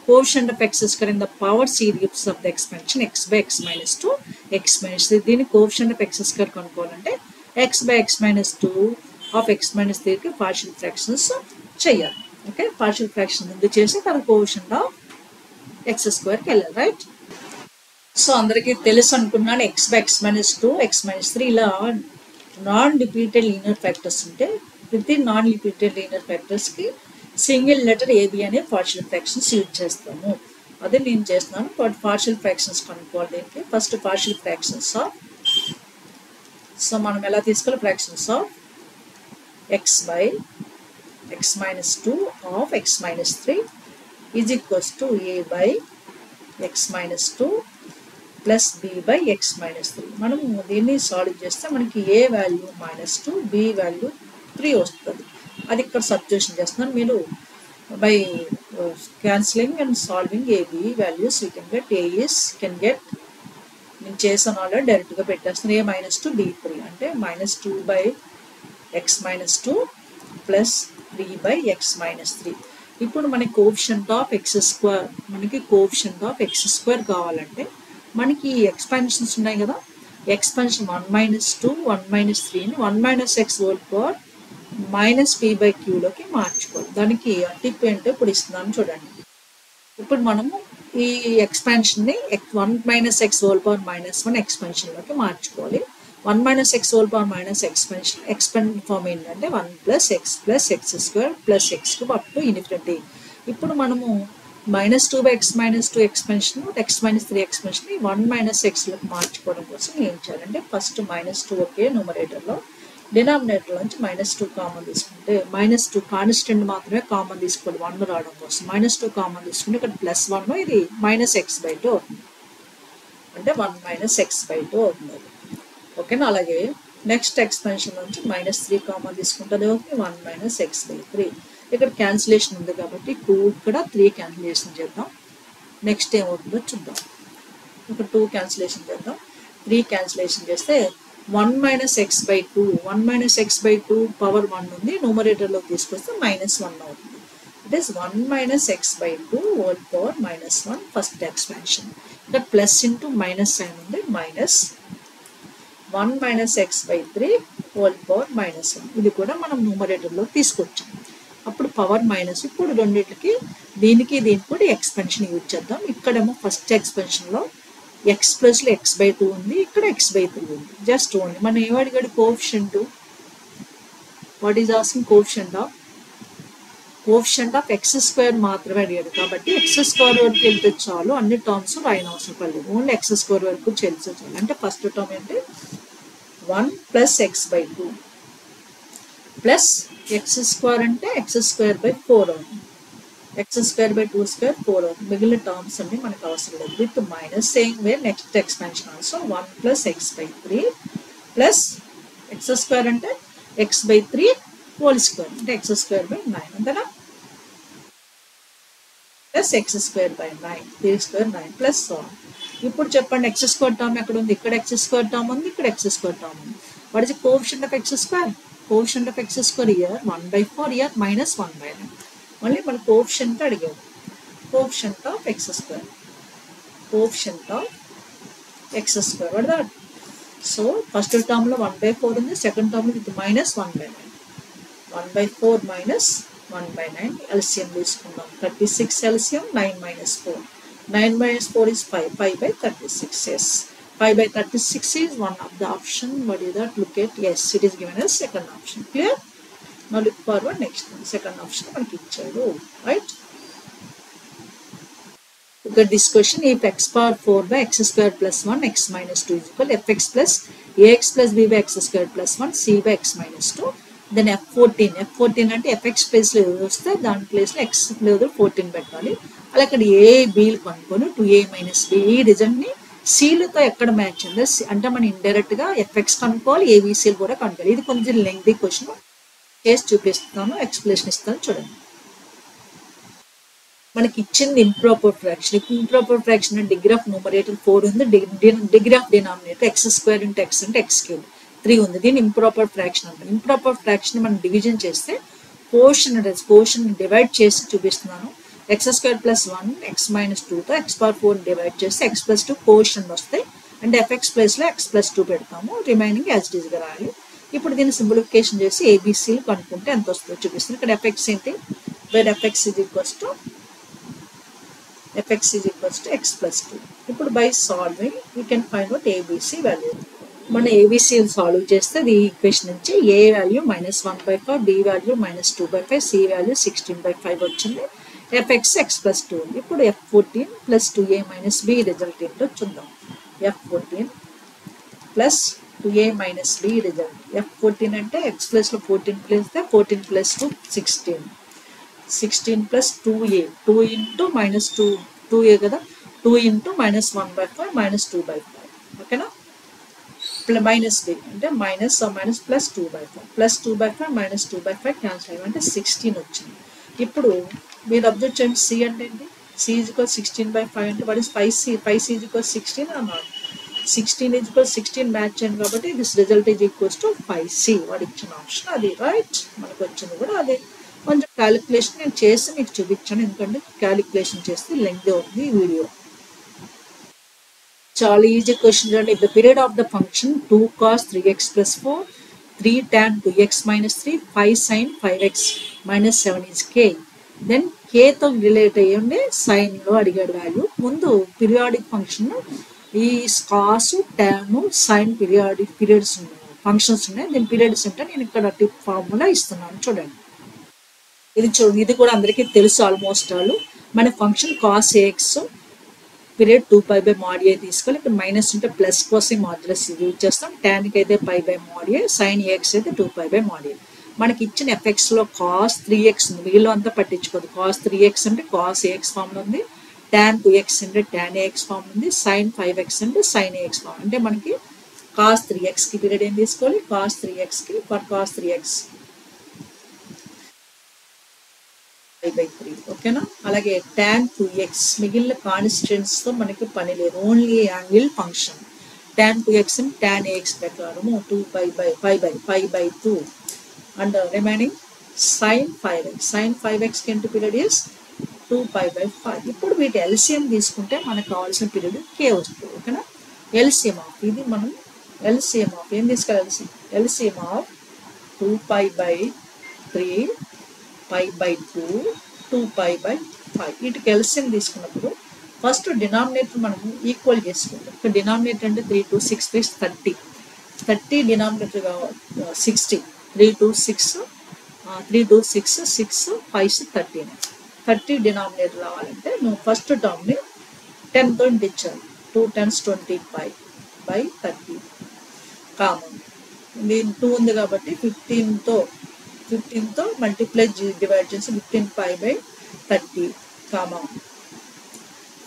coefficient of x square in the power series of the expansion x by x minus 2 x minus 3. దీన్ని coefficient of x square కనుక్కోవాలంటే x by x minus 2 ఆఫ్ x minus 3 కి partial fractions చేయాలి. Okay, partial fraction ముందు చేసి తర్వాత coefficient of x స్క్వేర్కి వెళ్ళాలి. Right? So అందరికీ తెలుసు అనుకున్నాను x by x minus 2 x minus 3 ఇలా నాన్ రిపీటెడ్ లీనియర్ ఫ్యాక్టర్స్ ఉంటే within non repeated linear ఫ్యాక్టర్స్కి సింగిల్ లెటర్ ఏబి అనే పార్షియల్ ఫ్రాక్షన్స్ యూజ్ చేస్తాము. అదే నేను చేస్తున్నాను. పార్షియల్ ఫ్రాక్షన్స్ కనుక్కోవాలి. ఏంటి first partial fractions of, so మనం ఎలా తీసుకోవాలి, fractions of x by x minus 2 of x minus 3 is equals to a by x minus 2 plus b by x minus 3. మనం దీన్ని సాల్వ్ చేస్తే మనకి a వాల్యూ -2 b వాల్యూ 3 వస్తుంది. అది ఇక్కడ సబ్స్టిట్యూషన్ చేస్తున్నాను. మీరు by cancelling and solving ab values you can get a is can get, నేను చేసాను ఆల్రెడీ, డైరెక్ట్గా పెట్టేస్తున్నాను. a -2 b 3 అంటే -2 by x minus 2 plus 3 by x minus 3. ఇప్పుడు మనకి కోఎఫిషియంట్ ఆఫ్ x స్క్వేర్, మనకి కోఎఫిషియంట్ ఆఫ్ x స్క్వేర్ కావాలంటే మనకి ఎక్స్పాన్షన్స్ ఉన్నాయి కదా, expansion 1 - 2 1 - 3ని 1 - x whole power -p by q లోకి మార్చుకోవాలి. దానికి టిప్ ఏంటో ఇప్పుడు ఇస్తున్నాను చూడండి. ఇప్పుడు మనము ఈ ఎక్స్పాన్షన్ని 1 - x హోల్ పవర్ -1 ఎక్స్పాన్షన్లోకి మార్చుకోవాలి. 1 - x whole power minus expansion, expand form ఏంటంటే 1 + x + x square + x up to infinity. ఇప్పుడు మనము -2 by x minus 2 expansion, x minus 3 expansion 1 - x లోకి మార్చుకోవడం కోసం ఏం చేయాలంటే ఫస్ట్ -2 ఒకే న్యూమరేటర్లో, డినామినేటర్లోంచి -2 కామన్ తీసుకుంటే, -2 కాన్స్టెంట్ మాత్రమే కామన్ తీసుకోవాలి 1 రావడం కోసం. -2 కామన్ తీసుకుంటే ఇక్కడ +1 ఇది -x/2 అవుతుంది, అంటే 1 - x/2 అవుతుంది. ఓకేనా? అలాగే నెక్స్ట్ ఎక్స్పెన్షన్ నుంచి -3 కామన్ తీసుకుంటుంది, 1 - x/3. ఇక్కడ క్యాన్సిలేషన్ ఉంది కాబట్టి 2 ఇక్కడ 3 క్యాన్సిలేషన్ చేద్దాం. నెక్స్ట్ ఏమవుతుందో చూద్దాం. ఇక్కడ 2 క్యాన్సిలేషన్ చేద్దాం. 3 క్యాన్సిలేషన్ చేస్తే 1 - x/2, 1 - x/2 పవర్ 1 ఉంది, న్యూమరేటర్లో తీసుకొస్తే -1 అవుతుంది. It is 1 - x/2 whole power -1 first expansion. ఇక్కడ ప్లస్ ఇంటూ మైనస్ సైన్ ఉంది, -1 - x/3 హోల్ పవర్ -1. ఇది కూడా మనం న్యూమరేటర్లో తీసుకొచ్చాం. అప్పుడు పవర్ మైనస్. ఇప్పుడు రెండింటికి దీనికి కూడా ఎక్స్పెన్షన్ యూజ్ చేద్దాం. ఇక్కడేమో ఫస్ట్ ఎక్స్పెన్షన్లో x ప్లస్లో x/2 ఉంది, ఇక్కడ x/3 ఉంది. జస్ట్ ఓన్లీ మనం ఏమడిగాడు, coefficient. What is asking coefficient of x square మాత్రమే అడిగాడు. కాబట్టి x స్క్వేర్ వరకు వెళ్తే చాలు, అన్ని టర్మ్స్ రాయన అవసరం పడలేదు, ఓన్లీ x స్క్వేర్ వరకు చెల్లితే చాలు. అంటే ఫస్ట్ టర్మ్ ఏంటి 1 + x/2 ప్లస్ x స్క్వేర్ అంటే x²/4 అవుతుంది, x²/2² 4 అవుతుంది. మిగిలిన టర్మ్స్ అన్ని మనకు అవసరం లేదు. With minus same way next expansion also 1 + x/3 plus x² అంటే x/3 హోల్ స్క్వేర్ అంటే x²/9 అంతేనా, ప్లస్ x²/9 3² 9 ప్లస్. ఇప్పుడు చెప్పండి x² టర్మ్ ఎక్కడ ఉంది, ఇక్కడ x² టర్మ్ ఉంది, ఇక్కడ x² టర్మ్ ఉంది. What is the coefficient of x²? Coefficient of x² year 1/4 year -1/9. మళ్ళీ మన కోఎఫిషియంట్ అడిగాడు, coefficient of x². Coefficient of X square. What that? So first టర్మ్లో 1/4 ఉంది, సెకండ్ టర్మ్లో ఇది -1/9. 1/4 - 1/9 ఎల్సిఎం తీసుకుందాం. 36 LCM 9 - 4. 9 - 4 is 5. 5/36. Yes. 5/36 is one of the option. What is that? Look at, yes, it is given as second option. Clear? Now look forward next one. Second option మనకి ఇచ్చాడు. Right? Look at this question. If x power 4 by x square plus 1 x minus 2 is equal fx plus ax plus b by x square plus 1 c by x minus 2, then f14 అంటే fx place లో వస్తే దాని place లో x లేదు 14 పెట్టాలి. అలా ఇక్కడ a b కనుక్కొని 2a minus b ఈ రిజల్ట్ ని c లతో ఎక్కడ మ్యాచ్ ఉందో అంటే మనం ఇండైరెక్ట్ గా fx కనుక్కోవాలి, abc కూడా కనుక్కోవాలి. ఇది కొంచెం లెంగ్తీ క్వశ్చన్. కేసు చూపిస్తాను, ఎక్స్ప్లెనేషన్ ఇస్తాను చూడండి. మనకి ఇచ్చింది improper fraction. Improper fraction degree of numerator 4 ఉంది, degree of denominator x square into x అంటే x క్యూబ్ 3 ఉంది. దీన్ని ఇంప్రాపర్ ఫ్రాక్షన్ అంటారు. ఇంప్రాపర్ ఫ్రాక్షన్ మనం డివిజన్ చేస్తే కోషన్ డివైడ్ చేసి చూపిస్తున్నాను. x స్క్వేర్ ప్లస్ 1 x - 2తో x పవర్ 4 డివైడ్ చేస్తే x + 2 కోషన్ వస్తాయి. అంటే fx ప్లేస్ లో x + 2 పెడతాము, రిమైనింగ్ యాజ్ ఇట్ ఈజ్ గా రాయాలి. ఇప్పుడు దీన్ని సింప్లిఫికేషన్ చేసి ఏబిసి కనుక్కుంటే ఎంత వస్తుందో చూపిస్తుంది. ఇక్కడ fx ఏంటి? Where fx is equals to x + 2. ఇప్పుడు by solving you can find out ABC value. మన ఏబిసి సాల్వ్ చేస్తే ఈ ఈక్వేషన్ నుంచి A value -1/5, B value -2/5, C value 16/5 వచ్చింది. fx x + 2 ఉంది. ఇప్పుడు f14 + 2a - b రిజల్ట్ ఏంటో చూద్దాం. f14 + 2a - b result. f14 అంటే x ప్లేస్ లో 14 ప్లేస్ 14 + 2 16. 16 + 2a 2 into -2a కదా, 2 into -1/5 -2/5. ఓకేనా? -b అంటే -+2/5 +2/5 క్యాన్సిల్ అయ్యి అంటే 16 వచ్చింది. ఇప్పుడు మీరు అబ్జర్వ్ చేయండి, సి అంటే ఏంటి? సి = 16/5 అంటే వాట్ ఇస్ 5c? 5c = 16 అన్నారు. 16 = 16 మ్యాచ్ చేయండి కాబట్టి దిస్ రిజల్ట్ ఈజ్ = 5c. వాడు ఇచ్చిన ఆప్షన్ అది. రైట్? మనకు వచ్చింది కూడా అదే. కొంచెం క్యాలిక్యులేషన్ నేను చేసి మీకు చూపించాను, ఎందుకంటే క్యాలిక్యులేషన్ చేస్తే లెంగ్త్ అవుతుంది ఈ వీడియో. చాలా ఈజీ క్వశ్చన్ చూడండి. If the period of the function 2 cos 3x + 4, 3 tan 2x - 3, 5 sin 5x - 7 is k. Then కేతో రిలేట్ అయ్యండి సైన్లో అడిగాడు వాల్యూ. ముందు పీరియాడిక్ ఫంక్షన్ ఈ cos tan sine periods functions ఉన్నాయి. దీని పీరియడ్స్ అంటే నేను ఇక్కడ టిప్ ఫార్ములా ఇస్తున్నాను చూడండి. ఇది కూడా అందరికీ తెలుసు ఆల్మోస్ట్ ఆల్. మన function cos a x period 2π/mod a తీసుకోవాలి. ఇక్కడ మైనస్ ఉంటే ప్లస్ కోసం మాడ్యులస్ యూజ్ చేస్తాం. టాన్కి అయితే π/mod a, సైన్ ఏఎక్స్ అయితే 2π/mod a. మనకి ఇచ్చిన ఎఫెక్ట్స్లో కాస్ 3x ఉంది, వీళ్ళు అంతా పట్టించుకోదు. కాస్ 3x అంటే కాస్ ఏఎక్స్ ఫామ్ ఉంది, tan 2x అంటే tan ax ఫామ్ ఉంది, sin 5x అంటే sin ax ఫామ్. అంటే మనకి కాస్ 3xకి పీరియడ్ ఏం తీసుకోవాలి? కాస్ 3xకి ఫర్ కాస్ 3x 5/3. ఓకేనా? అలాగే tan 2x మిగిలిన కాన్స్టెంట్స్ తో మనకి పని లేదు, only angle function. tan 2x and tan ax ప్రకారము 2π/2 and remaining sin 5x. sin 5x కి ఎంత పీరియడ్ ఇస్ 2π/5. ఇప్పుడు వీటి ఎల్సిఎం తీసుకుంటే మనకు కావాల్సిన పీరియడ్ k వస్తుంది. ఓకేనా? ఎల్సిఎం ఆఫ్ ఇది మనం ఎల్సిఎం ఆఫ్ ఏం తీసుకోవాలి? LCM of 2π/3 π/2 2π/5. వీటికి ఎల్సిఎం తీసుకున్నప్పుడు ఫస్ట్ డినామినేటర్ మనం ఈక్వల్ చేసుకుంటాం. ఇక్కడ డినామినేటర్ అంటే 3 2 6 3 30. 30 డినామినేటర్ 60. 3 2 6 6 5 13. 30 డినామినేటర్ రావాలంటే నువ్వు ఫస్ట్ టర్మ్ని 10తో ఇచ్చాను. 2 10s 25/30 కామన్. దీని 2 ఉంది కాబట్టి 15తో మల్టిప్లై డివైడ్ చేసి 15π/30 కామన్.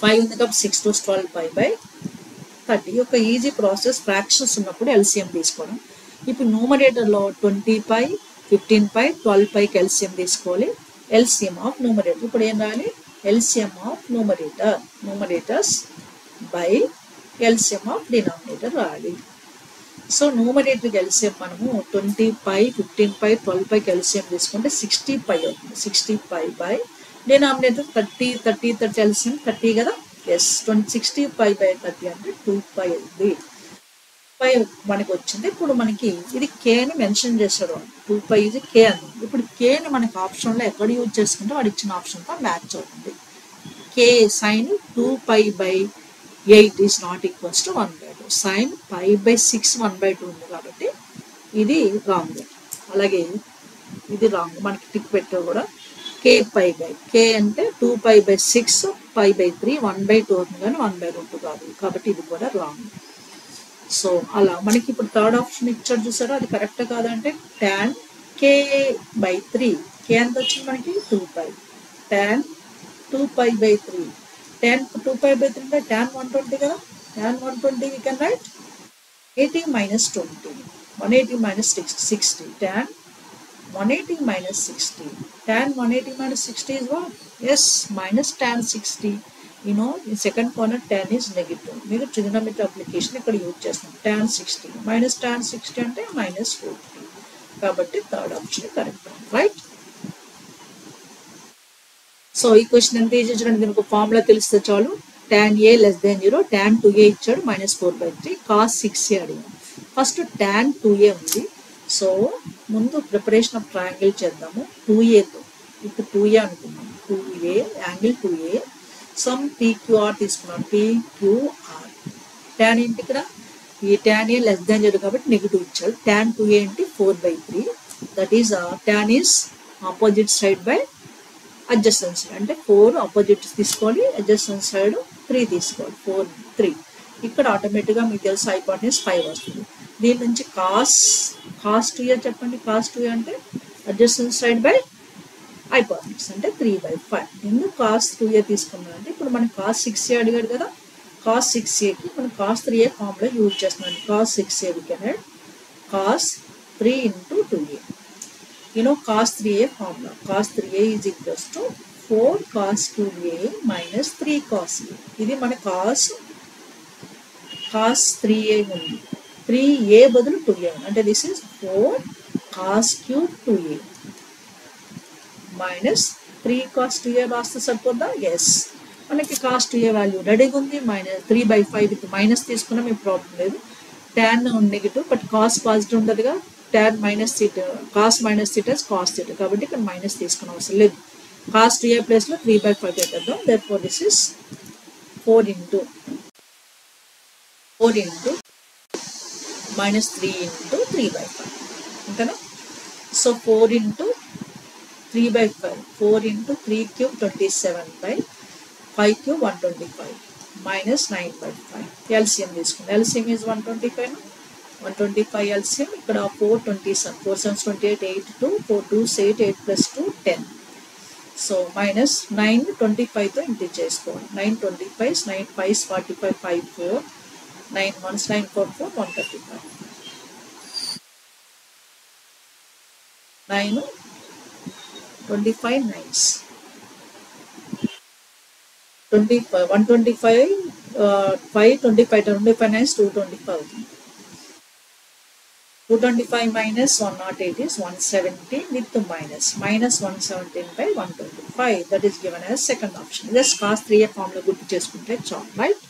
5 ఉంది కాబట్టి 6 2 12π/30. ఒక ఈజీ ప్రాసెస్. ఫ్రాక్షన్స్ ఉన్నప్పుడు ఎల్సిఎం తీసుకోవడం. ఇప్పుడు న్యూమరేటర్లో 20π 15π 12πకి ఎల్సిఎం తీసుకోవాలి. ఎల్సిఎం ఆఫ్ న్యూమరేటర్ ఇప్పుడు ఏం రాయాలి? LCM of numerators by LCM of denominator రాయాలి. సో న్యూమరేటర్కి ఎల్సిఎం మనము 20π 15π 12πకి ఎల్సిఎం తీసుకుంటే 60π అవుతుంది. 60π బై డినామినేటర్ 30 ఎల్సిఎం 30 కదా, ఎస్ 60 పై బై 30 అంటే 2 పై అయింది. పై మనకి వచ్చింది. ఇప్పుడు మనకి ఇది కే అని మెన్షన్ చేశాడు. 2 పై ఇది కే అని. ఇప్పుడు కేని మనకి ఆప్షన్లో ఎక్కడ యూజ్ చేసుకుంటే వాడు ఇచ్చిన ఆప్షన్తో మ్యాచ్ అవుతుంది. కే sine 2 pi by 8 is not equals to 1/2. Sine pi by 6 1/2 ఉంది కాబట్టి ఇది రాంగ్. అలాగే ఇది రాంగ్. మనకి టిక్ పెట్టే కూడా కే పై బై కే అంటే 2 పై బై 6 పై బై 3 1/2 అవుతుంది కానీ 1/2 కాదు కాబట్టి ఇది కూడా రాంగ్. సో అలా మనకి ఇప్పుడు థర్డ్ ఆప్షన్ ఇచ్చాడు చూసారా, అది కరెక్ట్ కాదంటే tan కే బై 3 కే ఎంత వచ్చింది మనకి 2 pi tan 2 pi by 3 tan 2 pi by 3 అంటే tan 120 కదా, tan 120 we can write 80 minus 20 180 minus 60 tan 180 minus 60 tan 180 minus 60 is what? Yes, minus tan 60. You know, in second corner tan is negative. మీరు trigonometry application ఇక్కడ use చేస్తాం. tan 60 minus tan 60 అంటే minus 40. కాబట్టి third option correct, right? So ఈ question ఎంత easy చూడండి. దీనికి ఒక ఫార్ములా తెలిస్తే చాలు. tan a less than 0 tan 2a ఇచ్చాడు -4/3 cos 6a అడిగాం. ఫస్ట్ tan 2a ఉంది. సో ముందు ప్రిపరేషన్ ఆఫ్ ట్రయాంగిల్ చేద్దాము. 2aతో ఇప్పుడు 2a అనుకున్నాం. 2a angle 2a some PQR తీసుకున్నాం. PQR tan ఏంటి ఇక్కడ ఈ tan a లెస్ దాన్ 0 కాబట్టి నెగిటివ్ ఇచ్చాడు. tan 2a అంటే 4/3 that is tan is opposite side by adjacent side అంటే 4 ఆపోజిట్ తీసుకోవాలి, అడ్జసెంట్ సైడ్ 3 తీసుకోవాలి. 4 3 ఇక్కడ ఆటోమేటిక్గా మీకు తెలుసు హైపోటెన్యూస్ 5 వస్తుంది. దీని నుంచి cos 2a చెప్పండి. cos 2a అంటే అడ్జసెంట్ సైడ్ బై హైపోటెన్యూస్ అంటే 3/5. ఎందుకు cos 2a తీసుకున్నాం అంటే ఇప్పుడు మనం cos 6a అడిగాడు కదా, cos 6aకి మనం cos 3a ఫార్ములా యూజ్ చేస్తున్నాం. cos 6a we can add cos 3 into 2a. You know cos 3a formula. Cos 3a is equals to 4 cos 2a minus 3 cos a. ఇది మన cos 3a ఉంది. 3a బదులు 2a అంటే this is 4 cos cube 2a minus 3 cos 2a రాస్తే సరిపోద్దా? Yes, మనకి cos 2a value రెడీగా ఉంది. -3/5 విత్ మైనస్ తీసుకున్నాం, ఏ ప్రాబ్లం లేదు. tan negative but cos positive ఉండదుగా. tan minus theta cos minus theta is cos theta కాబట్టి ఇక్కడ మైనస్ తీసుకున్న అవసరం లేదు. cos 2a ప్లేస్ లో 3/5 పెట్టేద్దాం. therefore this is 4 into minus 3 into 3/5 అంతేనా? So 4 into 3/5 4 into 3 cube 27/5 cube 125 minus 9/5 LCM తీసుకుందాం. LCM is 125 125 LCM ఇక్కడ 4 27 4 7 28 8 2 4 2 8 8 plus 2 10. సో మైనస్ 9 25తో ఇంటిగ్రేట్ చేసుకోవాలి. 9 25 9 5 45 5 4 9 1 9 4 4 135 9 25 9s 25 125 5 25 25 9s 225 అవుతుంది. 225 minus 108 is 170 with the minus 117/125 that is given as second option. Just cos 3a formula గుర్తు చేసుకుంటే చాలు, right?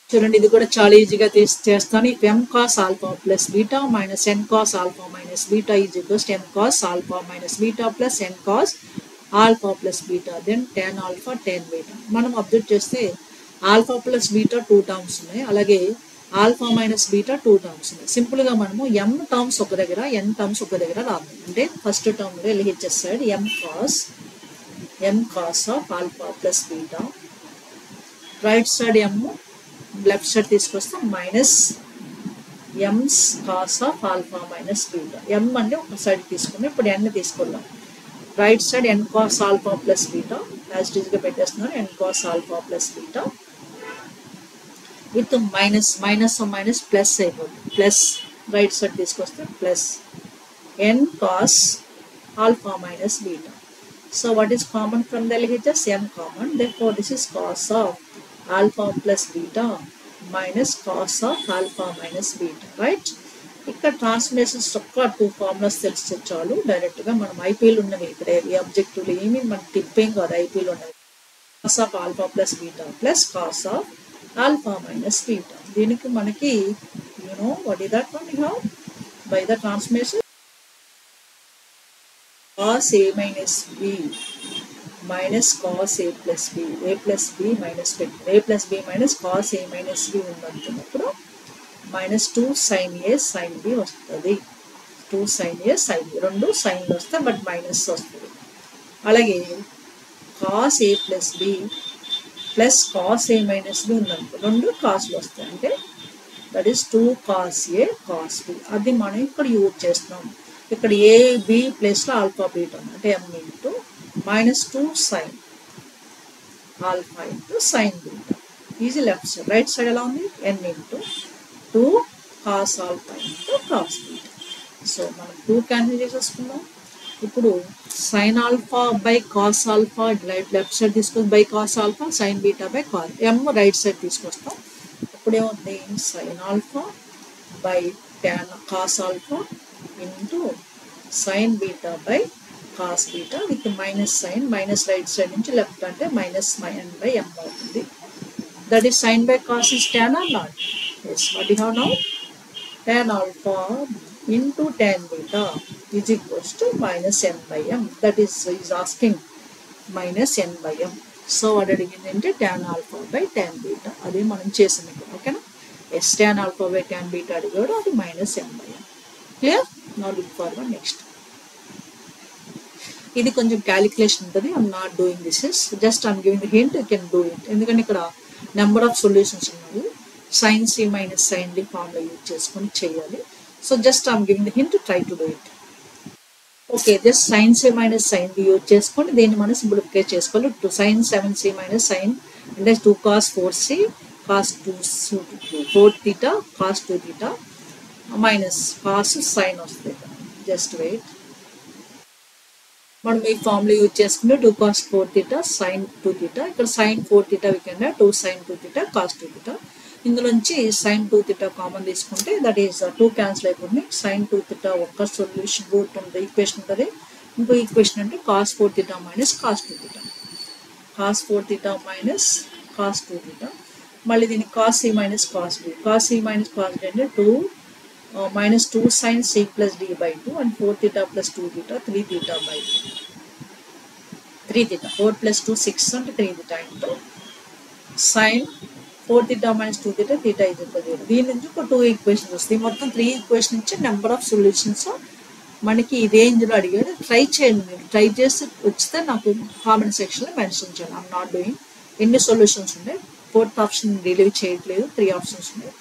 చూడండి ఇది కూడా చాలా ఈజీగా చేస్తాను. if m cos alpha plus beta minus n cos alpha minus beta is equals to m cos alpha minus beta plus n cos alpha plus beta then tan alpha tan beta. మనం observe చేస్తే alpha plus beta 2 terms ఉన్నాయి, అలాగే alpha minus beta 2 terms ఉన్నాయి. సింపుల్గా మనము m terms ఒక దగ్గర n terms ఒక దగ్గర రాదు. అంటే ఫస్ట్ టర్మ్లో LHS side m cos of alpha plus beta, right side m left side తీసుకొస్తే minus m cos of alpha minus beta. m అంటే ఒక సైడ్ తీసుకున్నాం, ఇప్పుడు n తీసుకుందాం. Right side n cos alpha plus beta as it ఈస్గా పెట్టేస్తున్నాను. n cos alpha plus beta with minus plus అయిపోతుంది. Plus right side తీసుకొస్తే plus n cos alpha minus beta. So what is common from the LHS? m common. Therefore this is cos of alpha plus beta minus cos of alpha minus beta, right? ఇక్కడ transformations ఒక్క 2 formulas తెలిస్తే చాలు. డైరెక్ట్గా మనం IPL ఉన్నవి ఇక్కడ ఈ ఆబ్జెక్టివ్లు ఏమి మన టిప్పేం కాదు, ఐపీఎల్ ఉన్నవి cos of alpha plus beta plus cos of alpha minus beta. దీనికి మనకి what is that one we have by the transformation cos a minus b minus cos a plus b, a plus b minus b, a plus b minus cos a minus b ఉందనుకున్నప్పుడు minus 2 sin a sin b వస్తుంది. 2 sin a sin b రెండు సైన్లు వస్తాయి but minus వస్తుంది. అలాగే cos a plus b plus cos a minus b ఉందనుకో రెండు కాస్లు వస్తాయి. అంటే that is 2 cos a cos b. అది మనం ఇక్కడ యూజ్ చేస్తున్నాం. ఇక్కడ ఏ బి ప్లస్లో ఆల్ఫా బీటా అంటే m into -2 sin alpha into sin beta. Easy left side. Right side ఎలా ఉంది n into 2 cos alpha into cos beta. So మనం 2 క్యాన్సిల్ చేసేసుకుందాం. ఇప్పుడు sin alpha by cos alpha left side తీసుకొని by cos alpha sin beta by cos m right side తీసుకొస్తాం. ఇప్పుడు ఏమవుతుంది sin alpha by tan cos alpha into sin beta by cos beta with minus sine minus right side నుంచి left అంటే minus n by m అవుతుంది. That is sin by cos is tan or not? Yes. What you have now tan alpha into tan beta is equals to minus n by m. That is asking minus n by m. So what అడిగిందంటే tan alpha by tan beta. అది మనం చేసాం ఇక్కడ. ఓకేనా? Yes tan alpha by tan beta అడిగాడు. అది minus n by m. Clear? Now look forward next. ఇది కొంచెం calculation ఉంటుంది. I'm not doing this is just I'm giving the hint. You can do it. ఎందుకంటే ఇక్కడ నెంబర్ ఆఫ్ సొల్యూషన్స్ ఉన్నాయి. sin c minus sin d formula use చేసుకొని చేయాలి. So just I'm giving the hint to try to do it. Okay, just sin c minus sin d use చేసుకోండి. దీన్ని మనం simplify చేసుకోవాలి. to sin 7c minus sin అంటే 2 cos 4c cos 4 theta cos 2 theta minus cos sin వస్తుంది. Just wait. మనం ఈ formula use చేసుకుంటే 2 cos 4 theta sin 2 theta ఇక్కడ sin 4 theta we can have 2 sin 2 theta cos 2 theta. ఇందులోంచి sin 2 theta common తీసుకుంటే that is 2 cancel అయిపోతుంది. sin 2 theta ఒక్క solution route ఉంటుంది, ఈక్వేషన్ ఉంటుంది. ఇంకో ఈక్వేషన్ అంటే cos 4 theta minus cos 2 theta, cos 4 theta minus cos 2 theta. మళ్ళీ దీన్ని cos c minus cos b, cos c minus cos b అంటే 2 minus 2 sin c plus d by 2 and 4 theta plus 2 theta 3 theta by 2. 3 theta 4 plus 2 6 అంటే 3 theta into sin 4 theta minus 2 theta theta is equal to 0. దీని నుంచి ఒక 2 equations వస్తాయి. మొత్తం 3 equation నుంచి number of solutions మనకి ఈ రేంజ్లో అడిగాడు. ట్రై చేయండి. మీరు ట్రై చేసి వచ్చితే నాకు కామెంట్ సెక్షన్లో మెన్షన్ చేయండి. I'm not doing. ఎన్ని సొల్యూషన్స్ ఉన్నాయి? 4th ఆప్షన్ రిలీవ్ చేయట్లేదు. 3 ఆప్షన్స్ ఉన్నాయి.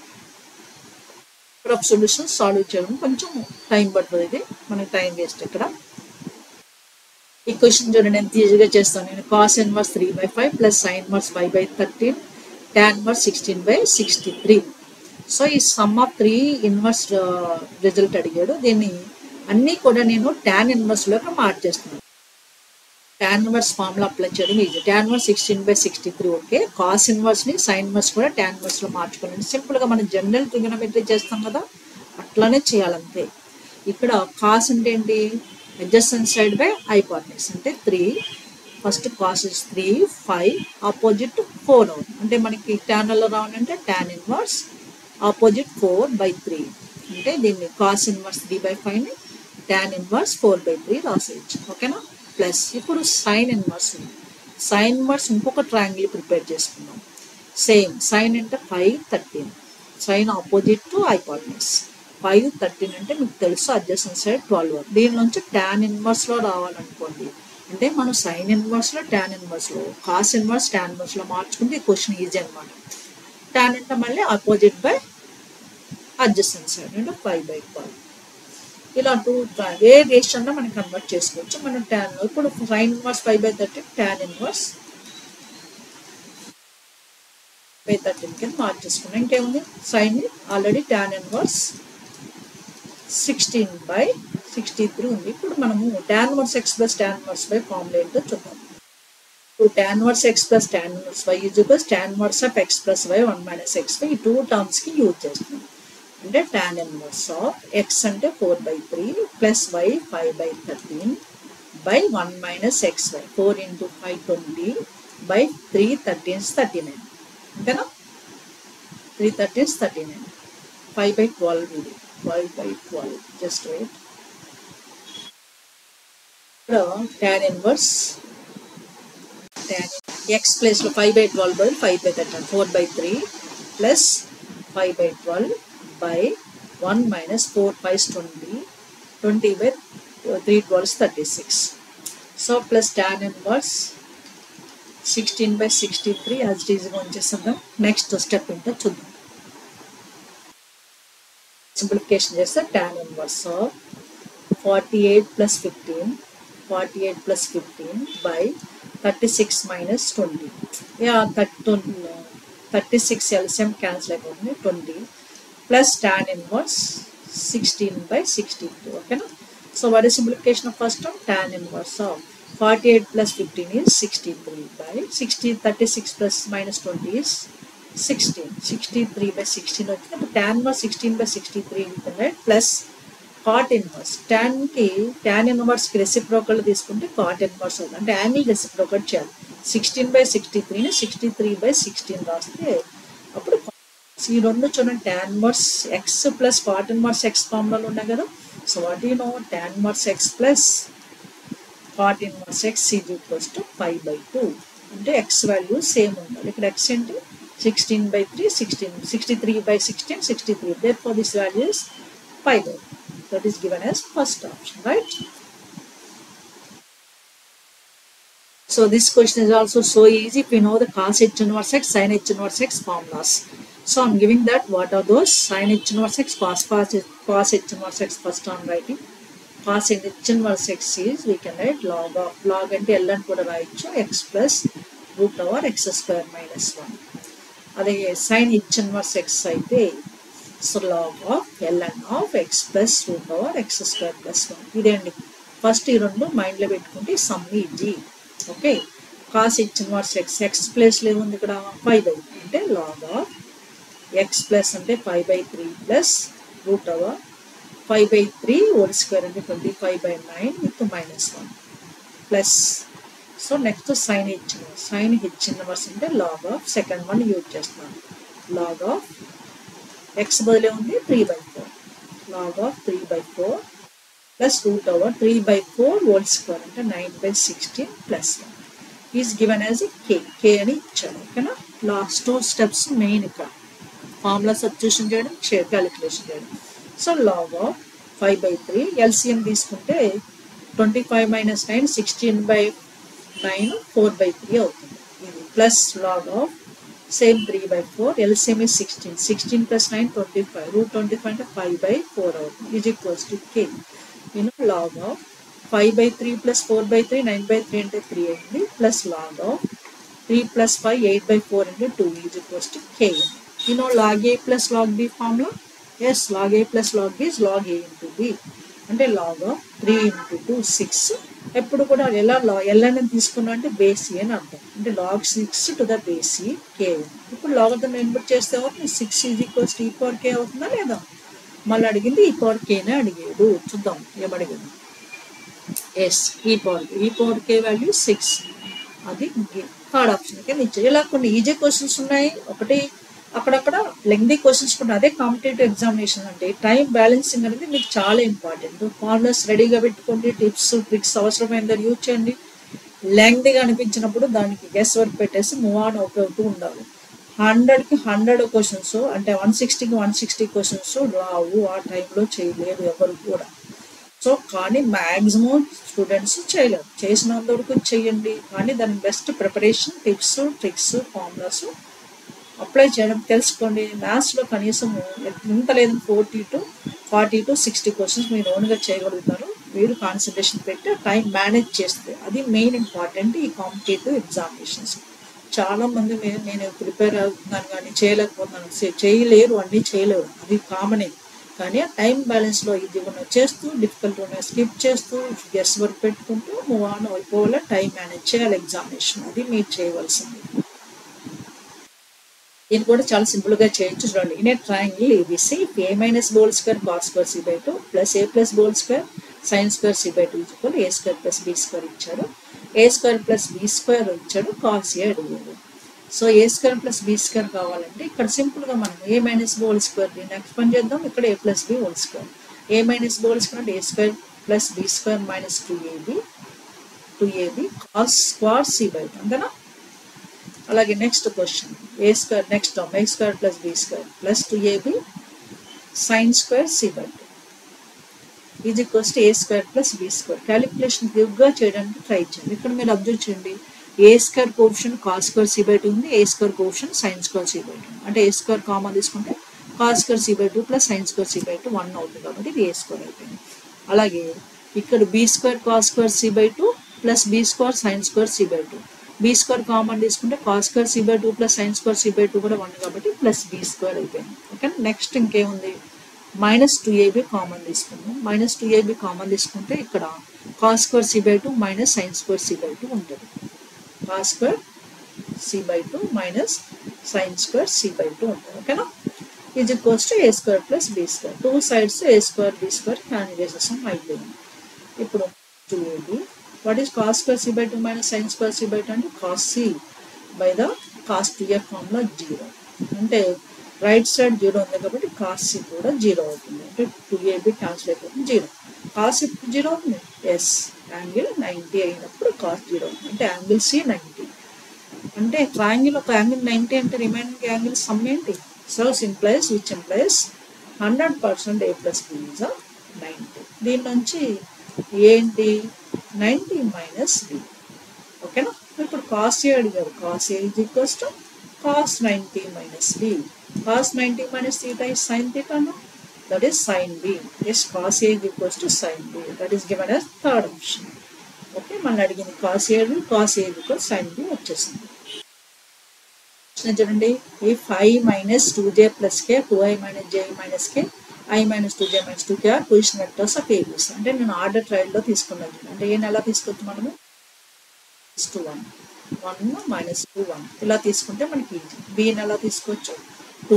నెంబర్ ఆఫ్ సొల్యూషన్స్ సాల్వ్ చేయడం కొంచెం టైం పడుతుంది. ఇది మనకి టైం వేస్ట్ ఇక్కడ. ఈ క్వశ్చన్ చూడండి ఎంత ఈజీగా చేస్తాను నేను. cos inverse 3/5 plus sin inverse 5/13 tan inverse 16/63. So ఈ సమ్ ఆఫ్ 3 ఇన్వర్స్ రిజల్ట్ అడిగాడు. దీన్ని అన్నీ కూడా నేను tan ఇన్వర్స్లోకి మార్చేస్తున్నాను. tan ఇన్వర్స్ ఫార్ములా అప్లై చేయడం easy. tan inverse 16/63 okay. cos ఇన్వర్స్ని sin ఇన్వర్స్ కూడా tan ఇన్వర్స్లో మార్చుకోండి. సింపుల్గా మనం జనరల్ ట్రిగోనోమెట్రీ చేస్తాం కదా, అట్లానే చేయాలంతే. ఇక్కడ cos అంటే ఏంటి? adjacent side by hypotenuse అంటే 3. ఫస్ట్ cos is 3, 5 ఆపోజిట్ 4 అవుతుంది. అంటే మనకి ట్యాన్లో రావాలంటే tan ఇన్వర్స్ ఆపోజిట్ 4/3 అంటే దీన్ని cos ఇన్వర్స్ 3/5ని tan ఇన్వర్స్ 4/3 రాసేయచ్చు. ఓకేనా? ప్లస్ ఇప్పుడు sin ఇన్వర్స్ ఉంది. sin ఇన్వర్స్ ఇంకొక ట్రయాంగిల్ ప్రిపేర్ చేసుకుందాం. సేమ్ sin అంటే 5, 13 sin ఆపోజిట్ టు హైపోటెన్యూస్ 5, 13 అంటే మీకు తెలుసు అడ్జసెంట్ సైడ్ 12. దీని నుంచి tan ఇన్వర్స్లో రావాలనుకోండి అంటే మనం sin ఇన్వర్స్లో tan ఇన్వర్స్లో cos inverse tan ఇన్వర్స్లో మార్చుకుంటే ఈ క్వశ్చన్ ఈజీ అనమాట. tan అంటే మళ్ళీ ఆపోజిట్ బై అడ్జసెంట్ సైడ్ అంటే 5/12. ఇలా 2 ఏ రేషియోలో మనం కన్వర్ట్ చేసుకోవచ్చు. మనం tan ఇప్పుడు sin ఇన్వర్స్ 5/13 tan ఇన్వర్స్ 5/13 కింద మార్చేసుకున్నాం. ఇంకేముంది sin ఆల్రెడీ tan ఇన్వర్స్ 16/63 ఉంది. ఇప్పుడు మనము tan inverse x plus tan inverse y formula ఏంటో చూద్దాం. ఇప్పుడు tan inverse x plus tan inverse y is equals tan inverse of x plus y 1 minus xy ఈ 2 టర్మ్స్కి use చేస్తున్నాం. అంటే tan ఇన్వర్స్ ఆఫ్ x అంటే 4/3 plus y 5/13 by 1 minus xy 4 × 5 20 by 3 13 39. అంతేనా? 3 13 39. 5 by 12 ఇది. 5 by 12. Just wait. Tan inverse tan x place లో 5 by 12 by 5 by 13. 4 by 3 plus 5 by 12 by 1 minus 4 5 is 20. 20 by 3 12 is 36. So plus tan inverse 16 by 63 as it is going to the next step into చూద్దాం. Simplification చేస్తే tan inverse of 48 plus 15 48 plus 15 by 36 minus 20. Yeah, 36 LCM cancel అయిపోతుంది 20 plus tan inverse 16 by 62. Okay, no? So what is simplification of first term? Tan inverse of 48 plus 15 is 63 by 36 plus minus 20 is 16. 63 by 16 వచ్చింది. Tan inverse 16 by 63 right? Plus cot inverse. Tan inverse కి reciprocal తీసుకుంటే cot inverse అవుతుంది. అంటే angle reciprocal చేయాలి. 16 by 63 ని 63 by 16 రాస్తే అప్పుడు ఈ రెండు చూడండి tan inverse x plus cot inverse x ఫార్ములాలు ఉన్నాయి కదా. So what you no tan inverse x plus cot inverse x is equals to pi by 2. అంటే x వాల్యూ సేమ్ ఉండాలి. ఇక్కడ x ఏంటి 16 by 3 16 63 by 16 63. Therefore this value is pi by 2. That is given as first option, right? So this question is also so easy if you know the cos h inverse x, sin h inverse x formulas. So I'm giving that what are those? Sin h inverse x, cos h inverse x first I'm writing. Cos h inverse x is we can write log of log అంటే l అని కూడా రాయొచ్చు x plus root over x square minus 1. అదే sin h inverse x అయితే so log of ln of x plus root over x square plus 1. ఇదేండి first ఈ రెండు మైండ్లో పెట్టుకుంటే some easy. Okay, cos h inverse x x ప్లేస్లో ఏముంది ఇక్కడ 5 అంటే log of x plus అంటే 5 by 3 plus root over 5 by 3 whole square అంటే 25 by 9 with minus 1 plus. So next sin h inverse అంటే log of second one use చేస్తున్నాను. log of x బదులే ఉంది 3 by 4. log of 3 by 4 plus root over 3 by 4 whole square అంటే 9 by 16 plus 1 is given as a k అని ఇచ్చాడు. ఓకేనా? Last 2 steps main ఇక్కడ formula substitution చేయడం, calculation చేయడం. So log of 5 by 3 LCM తీసుకుంటే 25 minus 9 16 by 9 4 by 3 అవుతుంది. ఇది plus log of same 3 by 4 LCM is 16 plus 9 25 root 25 అంటే 5 by 4 అవుతుంది is equals to k. You know log of 5 by 3 plus 4 by 3 9 by 3 అంటే 3 అయింది plus log of 3 plus 5 8 by 4 into 2 is equals to k. You know log a plus log b formula? Yes, log a plus log b is log a into b. అంటే log of 3 into 2 6. ఎప్పుడు కూడా ఎలా l అని తీసుకున్నా అంటే base e అని అర్థం. అంటే log 6 to the base e k. ఇప్పుడు లాగరిథం ఇన్పుట్ చేస్తే 6 is equals to e power k అవుతుందా లేదా? మళ్ళీ అడిగింది e power k నే అడిగాడు. చూద్దాం ఏమడిగింది. Yes e power k value 6. అది థర్డ్ ఆప్షన్ కింద ఇచ్చారు. ఇలా కొన్ని ఈజీ క్వశ్చన్స్ ఉన్నాయి. ఒకటి అక్కడక్కడ లెంగ్దీ క్వశ్చన్స్ కూడా. అదే కాంపిటేటివ్ ఎగ్జామినేషన్ అంటే టైం బ్యాలెన్సింగ్ అనేది మీకు చాలా ఇంపార్టెంట్. ఫార్ములాస్ రెడీగా పెట్టుకోండి, టిప్స్ ట్రిక్స్ అవసరమైన యూజ్ చేయండి. లెంగ్దీగా అనిపించినప్పుడు దానికి గెస్ వర్క్ పెట్టేసి మూవ్ ఆన్ అవుతూ ఉండాలి. 100కి 100 క్వశ్చన్స్ అంటే 160కి 160 క్వశ్చన్స్ రావు. ఆ టైంలో చేయలేరు ఎవరు కూడా. సో కానీ మ్యాక్సిమం స్టూడెంట్స్ చేయలేరు. చేసినంత వరకు చేయండి. కానీ దాని best preparation tips tricks formulas apply చేయడం తెలుసుకోండి. మ్యాథ్స్లో కనీసం ఎంత లేదు 40 to 60 క్వశ్చన్స్ మీరు ఓన్గా చేయగలుగుతారు. మీరు కాన్సన్ట్రేషన్ పెట్టి టైం మేనేజ్ చేస్తే అది మెయిన్ ఇంపార్టెంట్ ఈ కాంపిటేటివ్ ఎగ్జామినేషన్స్. చాలామంది నేను ప్రిపేర్ అవుతున్నాను కానీ చేయలేకపోతున్నాను, చేయలేరు, అన్నీ చేయలేరు, అది కామనే. కానీ ఆ టైం బ్యాలెన్స్లో ఇది ఉన్న చేస్తూ డిఫికల్ట్ ఉన్న స్కిప్ చేస్తూ గెస్ వర్క్ పెట్టుకుంటూ మూవ్ ఆన్ అయిపోవాలి. టైం మేనేజ్ చేయాలి ఎగ్జామినేషన్. అది మీరు చేయవలసింది. ఇది కూడా చాలా సింపుల్గా చేయొచ్చు. చూడండి, in a triangle ABC a minus whole square cos square c by 2 plus a plus whole square sin square c by 2 equal a square plus b square ఇచ్చారు. A square plus B square ఇచ్చాడు, cos A అడిగాడు. So A square plus B square కావాలంటే ఇక్కడ సింపుల్గా మనం A minus B whole square దీన్ని expand చేద్దాం. ఇక్కడ A plus B whole square, A minus B whole square అంటే A square plus B square minus 2ab cos square C by 2 అంతేనా. అలాగే next question A square next term A square plus B square plus 2ab sine square C by 2 is equals to A square plus B square. Calculation దిగ్గా చేయడానికి try చేయండి. ఇక్కడ మీరు observe చేయండి, A square coefficient cos square C by 2 ఉంది, A square coefficient sine square C by 2 అంటే A square common తీసుకుంటే cos square C by 2 plus sine square C by 2 1 అవుతుంది కాబట్టి ఇది ఏ స్క్వేర్ అయిపోయింది. అలాగే ఇక్కడ B square cos square C by 2 plus B square sine square C by 2 B square common తీసుకుంటే cos square C by 2 plus sine square C by 2 కూడా 1 కాబట్టి plus B square అయిపోయింది. ఓకే, నెక్స్ట్ ఇంకేముంది, minus 2ab common తీసుకుందాం. Minus 2ab common తీసుకుంటే ఇక్కడ cos square C by 2 minus sine square C by 2 ఉంటుంది. Cos square C by 2 minus sine square C by 2 ఉంటుంది. ఓకేనా, is equals to A square plus B square. Two sides a square b square cancel చేసేసాం అయిపోయింది. ఇప్పుడు 2ab what is cos square C by 2 minus sine square C by 2 అంటే cos C by the cos 2f formula 0 అంటే right side 0 ఉంది కాబట్టి cos C కూడా 0 అవుతుంది. అంటే 2ab క్యాన్సిల్ అయిపోతుంది 0. కాస్ ఇప్పుడు 0 అవుతుంది, ఎస్ యాంగిల్ 90 అయినప్పుడు కాస్ 0 అవుతుంది అంటే యాంగిల్ సి 90 అంటే ట్రయాంగిల్ ఒక యాంగిల్ 90 అంటే రిమైనింగ్ యాంగిల్ సమ్ ఏంటి, so implies which implies 100% a plus b is 90. దీని నుంచి ఏంటి 90 మైనస్ b. ఓకేనా, ఇప్పుడు కాస్ ఏ అడిగారు, cos A is equals to cos 90 minus b. Cos 90 minus theta is sin theta, no? That is sin b. Yes, cos a is equals to sin b. That is given as third option. Okay, మనం అడిగింది cos a is equals sin b వచ్చేసింది. చూడండి, if I minus 2j plus k 2i minus j minus k I minus 2j minus 2k are position vectors of ABC. అంటే నేను order ట్రైల్లో తీసుకున్నాను. అంటే ఏం ఎలా తీసుకోవచ్చు మనము 1 minus 2 1 ఇలా తీసుకుంటే మనకి ఈజీ. b ఎలా తీసుకోవచ్చు 2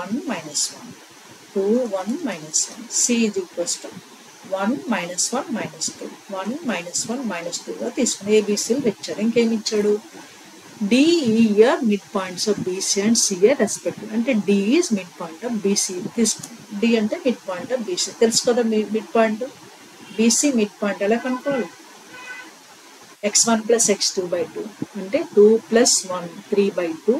1 minus 1 2 1 minus 1 c is equals to 1 minus 1 minus 2 1 minus 1 minus 2 గా తీసుకుని ఏబిసిలు ఇచ్చాడు. ఇంకేమి ఇచ్చాడు, DE mid points of BC and CA respective అంటే D is mid point of BC తీసుకున్నాం. డి అంటే మిడ్ పాయింట్ ఆఫ్ బీసీ తెలుసు కదా, mid point BC mid point ఎలా కనుక్కోవాలి, x1 plus x2 by 2 అంటే 2 plus 1 3 by 2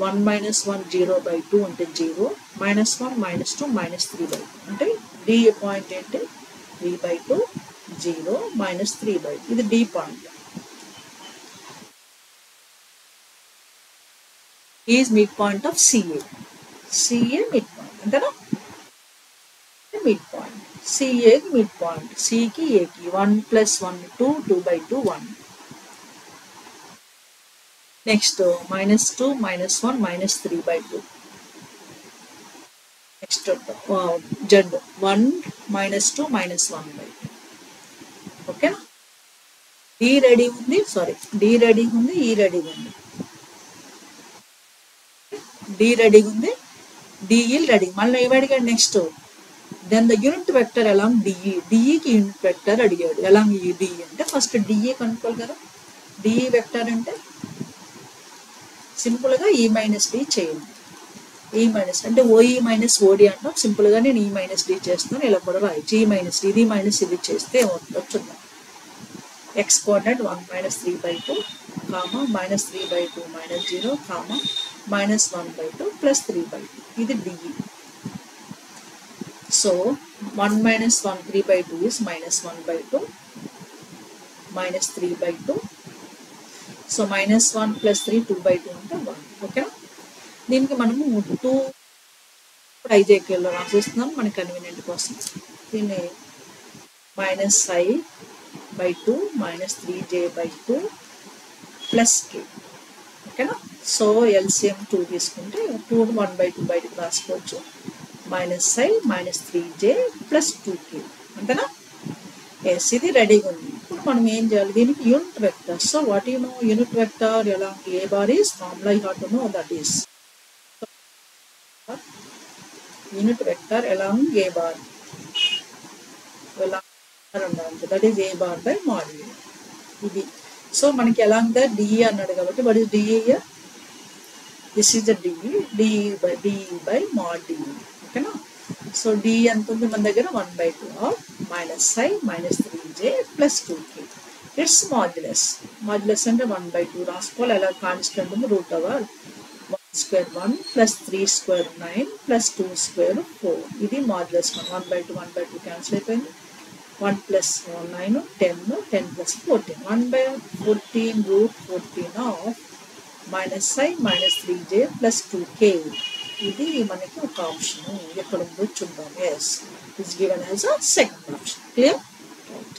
1 minus 1 0 by 2 అంటే 0 minus 1 minus 2 minus 3 by 2 అంటే d పాయింట్ ఏంటి 3 by 2 0 minus 3 by 2 ఇది d point. Is mid point of CA. CA mid point అంతేనా, mid point CA కి mid point, C కి A కి 1 plus 1 2 2 by 2 1. Next minus 2 minus 1 minus 3 by 2. Next Z 1 minus 2 minus 1 by 2. ఓకేనా, D ready ఉంది, sorry D ready ఉంది, E ready ఉంది, D ready ఉంది, DE ready. మళ్ళీ ఏమి అడిగాడు next, then the unit vector along DE. డిఈకి యూనిట్ వెక్టర్ అడిగాడు అలాంగ్ డిఈ అంటే ఫస్ట్ డిఈ కనుక్కోవాలి కదా. డిఈ వెక్టర్ అంటే సింపుల్గా ఈ మైనస్ డి చేయండి. ఈ మైనస్ అంటే ఓఈ మైనస్ ఓడి అంటాం, సింపుల్గా నేను ఈ మైనస్ డి చేస్తాను, ఇలా కూడా రాయొచ్చు. ఈ మైనస్ డి ఇది మైనస్ ఇది చేస్తే ఏమవుతుందో చూద్దాం. X coordinate 1 minus 3 by 2 comma minus 3 by 2 minus 0 comma minus 1 by 2 plus 3 by 2 ఇది DE. So 1 minus 1 3 by 2 is minus 1 by 2 minus 3 by 2. So minus 1 plus 3 2 by 2 అంటే 1. ఓకేనా, దీనికి మనము 2 ఐజేకేలో రాసేస్తున్నాం మన కన్వీనియంట్ కోసం. దీన్ని minus I by 2 minus 3j by 2 plus k. ఓకేనా, so LCM 2 తీసుకుంటే 2 1 by 2 బయటకు రాసుకోవచ్చు. minus I minus 3j plus 2k అంతేనా. ఎస్ ఇది రెడీగా ఉంది. ఇప్పుడు మనం ఏం చేయాలి, దీనికి unit vector. So what you know unit vector ఎలా A bar is formula you have to know that is unit vector along A bar ఎలా ఉండాలి, that is A bar by modulus ఇది. సో మనకి ఎలా ఉందా డిఈ అన్నాడు కాబట్టి what is DE here this is the DE by mod DE ఓకేనా so DE ఎంత ఉంది మన దగ్గర 1/2 of -i - 3j + 2k it's modulus అంటే 1/2 రాసుకోవాలి ఎలా కాన్స్టెంట్ ఉంది √1 square 1 plus 3 square 9 plus 2 square 4 ఇది మాడ్యులస్ 1/2 క్యాన్సిల్ అయిపోయింది 1 plus 9 10 plus 14 1/14 √14 of -i - 3j plus 2k ఇది మనకి ఒక ఆప్షన్ ఎక్కడ ఉందో చూద్దాం yes is given as a second option clear right.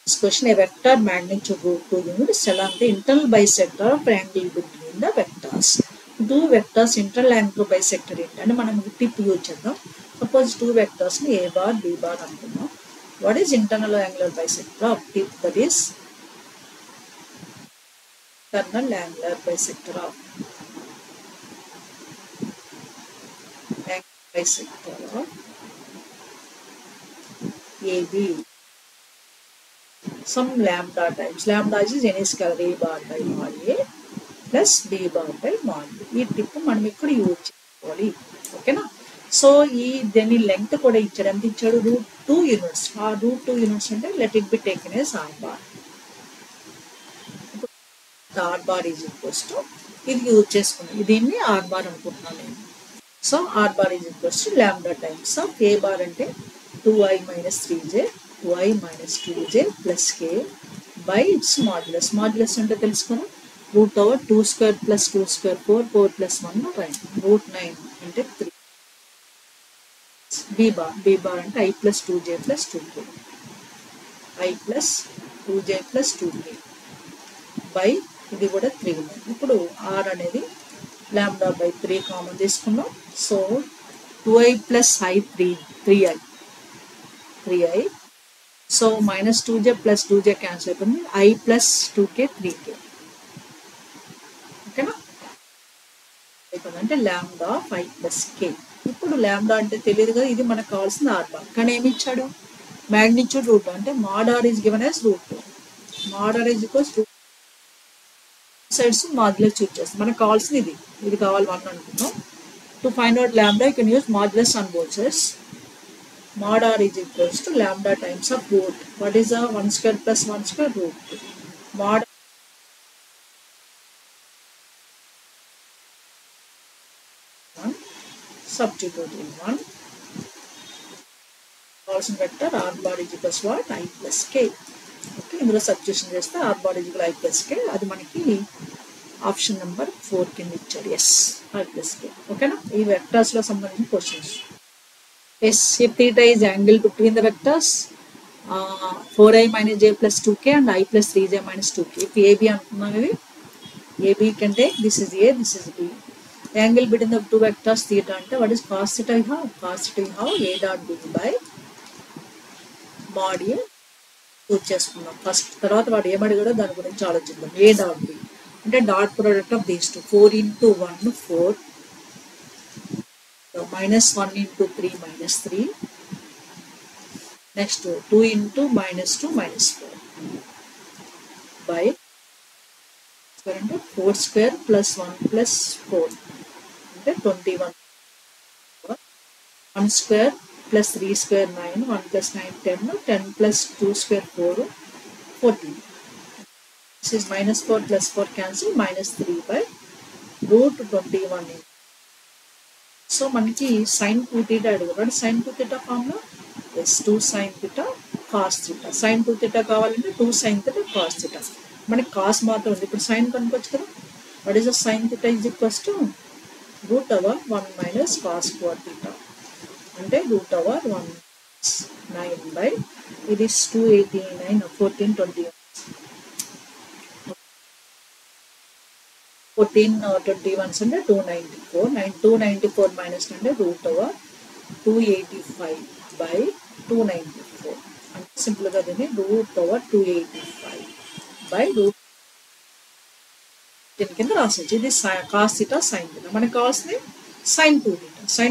This question a vector magnitude √2 units along the internal bisector of triangle between the vectors. Two vectors internal angle bisector ఏంటంటే మనం tip use చేద్దాం suppose 2 vectors ని a bar b bar అనుకుందాం what is internal angular bisector of tip that is internal angular bisector of AB some lambda times lambda is any scalar a bar by mod a plus b bar by mod b ఈ tip మనం ఇక్కడ use చేసుకోవాలి ఓకేనా so ఈ దీని length కూడా ఇచ్చాడు ఎంత ఇచ్చాడు √2 యూనిట్స్ ఆ √2 యూనిట్స్ అంటే let it be taken as r bar r bar is equals to ఇది యూజ్ చేసుకున్నాం దీన్ని r bar అనుకుంటున్నాను నేను so r bar is equals to lambda times of a bar అంటే 2i - 3j 2i - 2j plus k by its modulus అంటే తెలుసుకున్నాం √2 square plus 2 square 4 plus 1 √9 అంటే 3 b bar అంటే i plus 2j plus 2k i plus 2j plus 2k by ఇది కూడా 3 ఉంది ఇప్పుడు r అనేది lambda by 3 కామన్ తీసుకున్నాం so 2i plus i 3i so -2j plus 2j cancel అయిపోయింది i plus 2k 3k ఓకేనా అంటే lambda of i plus k ఇప్పుడు lambda అంటే తెలియదు కదా ఇది మనకు కావాల్సిన r bar కానీ ఏమి ఇచ్చాడు magnitude √2 అంటే mod r is given as √2 mod r is equals to sides modulus చూస్ చేస్తాం మనకు కావాల్సింది ఇది కావాలి 1 అనుకుందాం to find out lambda you can use modulus on both sides mod r is equals to lambda times of root what is 1 square plus 1 square √2 mod substitute in 1 కావాల్సిన vector r bar is equals to what i plus k okay ఇందులో substitution చేస్తే r bar is equal i plus k అది మనకి option number 4 కింద ఇచ్చారు yes i plus k ఓకేనా ఈ vectors లో సంబంధించిన questions yes if theta is angle between the vectors 4i - j plus 2k and i plus 3j minus 2k if ab అనుకున్నాం ఇది ab కంటే this is a this is b the angle between the two vectors theta అంటే what is cos theta you have a dot b by mod a use చేసుకున్నాం first తర్వాత వాడు ఏమడిగాడో దాని గురించి ఆలోచిద్దాం a dot b అంటే dot product of these 2 4 into 1 4 so -1 into 3 -3 next 2 into -2 -4 by square అంటే 4 square plus 1 plus 4 అంటే 21 1 square plus 3 square 9 1 plus 9 10 plus 2 square 4 14 this is -4 plus 4 cancel -3 by √21 so మనకి sin 2 theta అడుగుతాడు sin 2 theta formula yes 2 sin theta cos theta sin 2 theta కావాలంటే 2 sin theta cos theta మనకి cos మాత్రం ఉంది ఇప్పుడు sin కనుకోవచ్చు కదా what is the sin theta is equals to √1 minus cos square theta అంటే √1 9 by it is 289 14 21 అంటే 294 minus అంటే √285 by 294 అంటే సింపుల్ గా దీన్ని √285 by దీని కింద రాసొచ్చు ఇది cos theta sin theta మనకు కావాల్సింది sin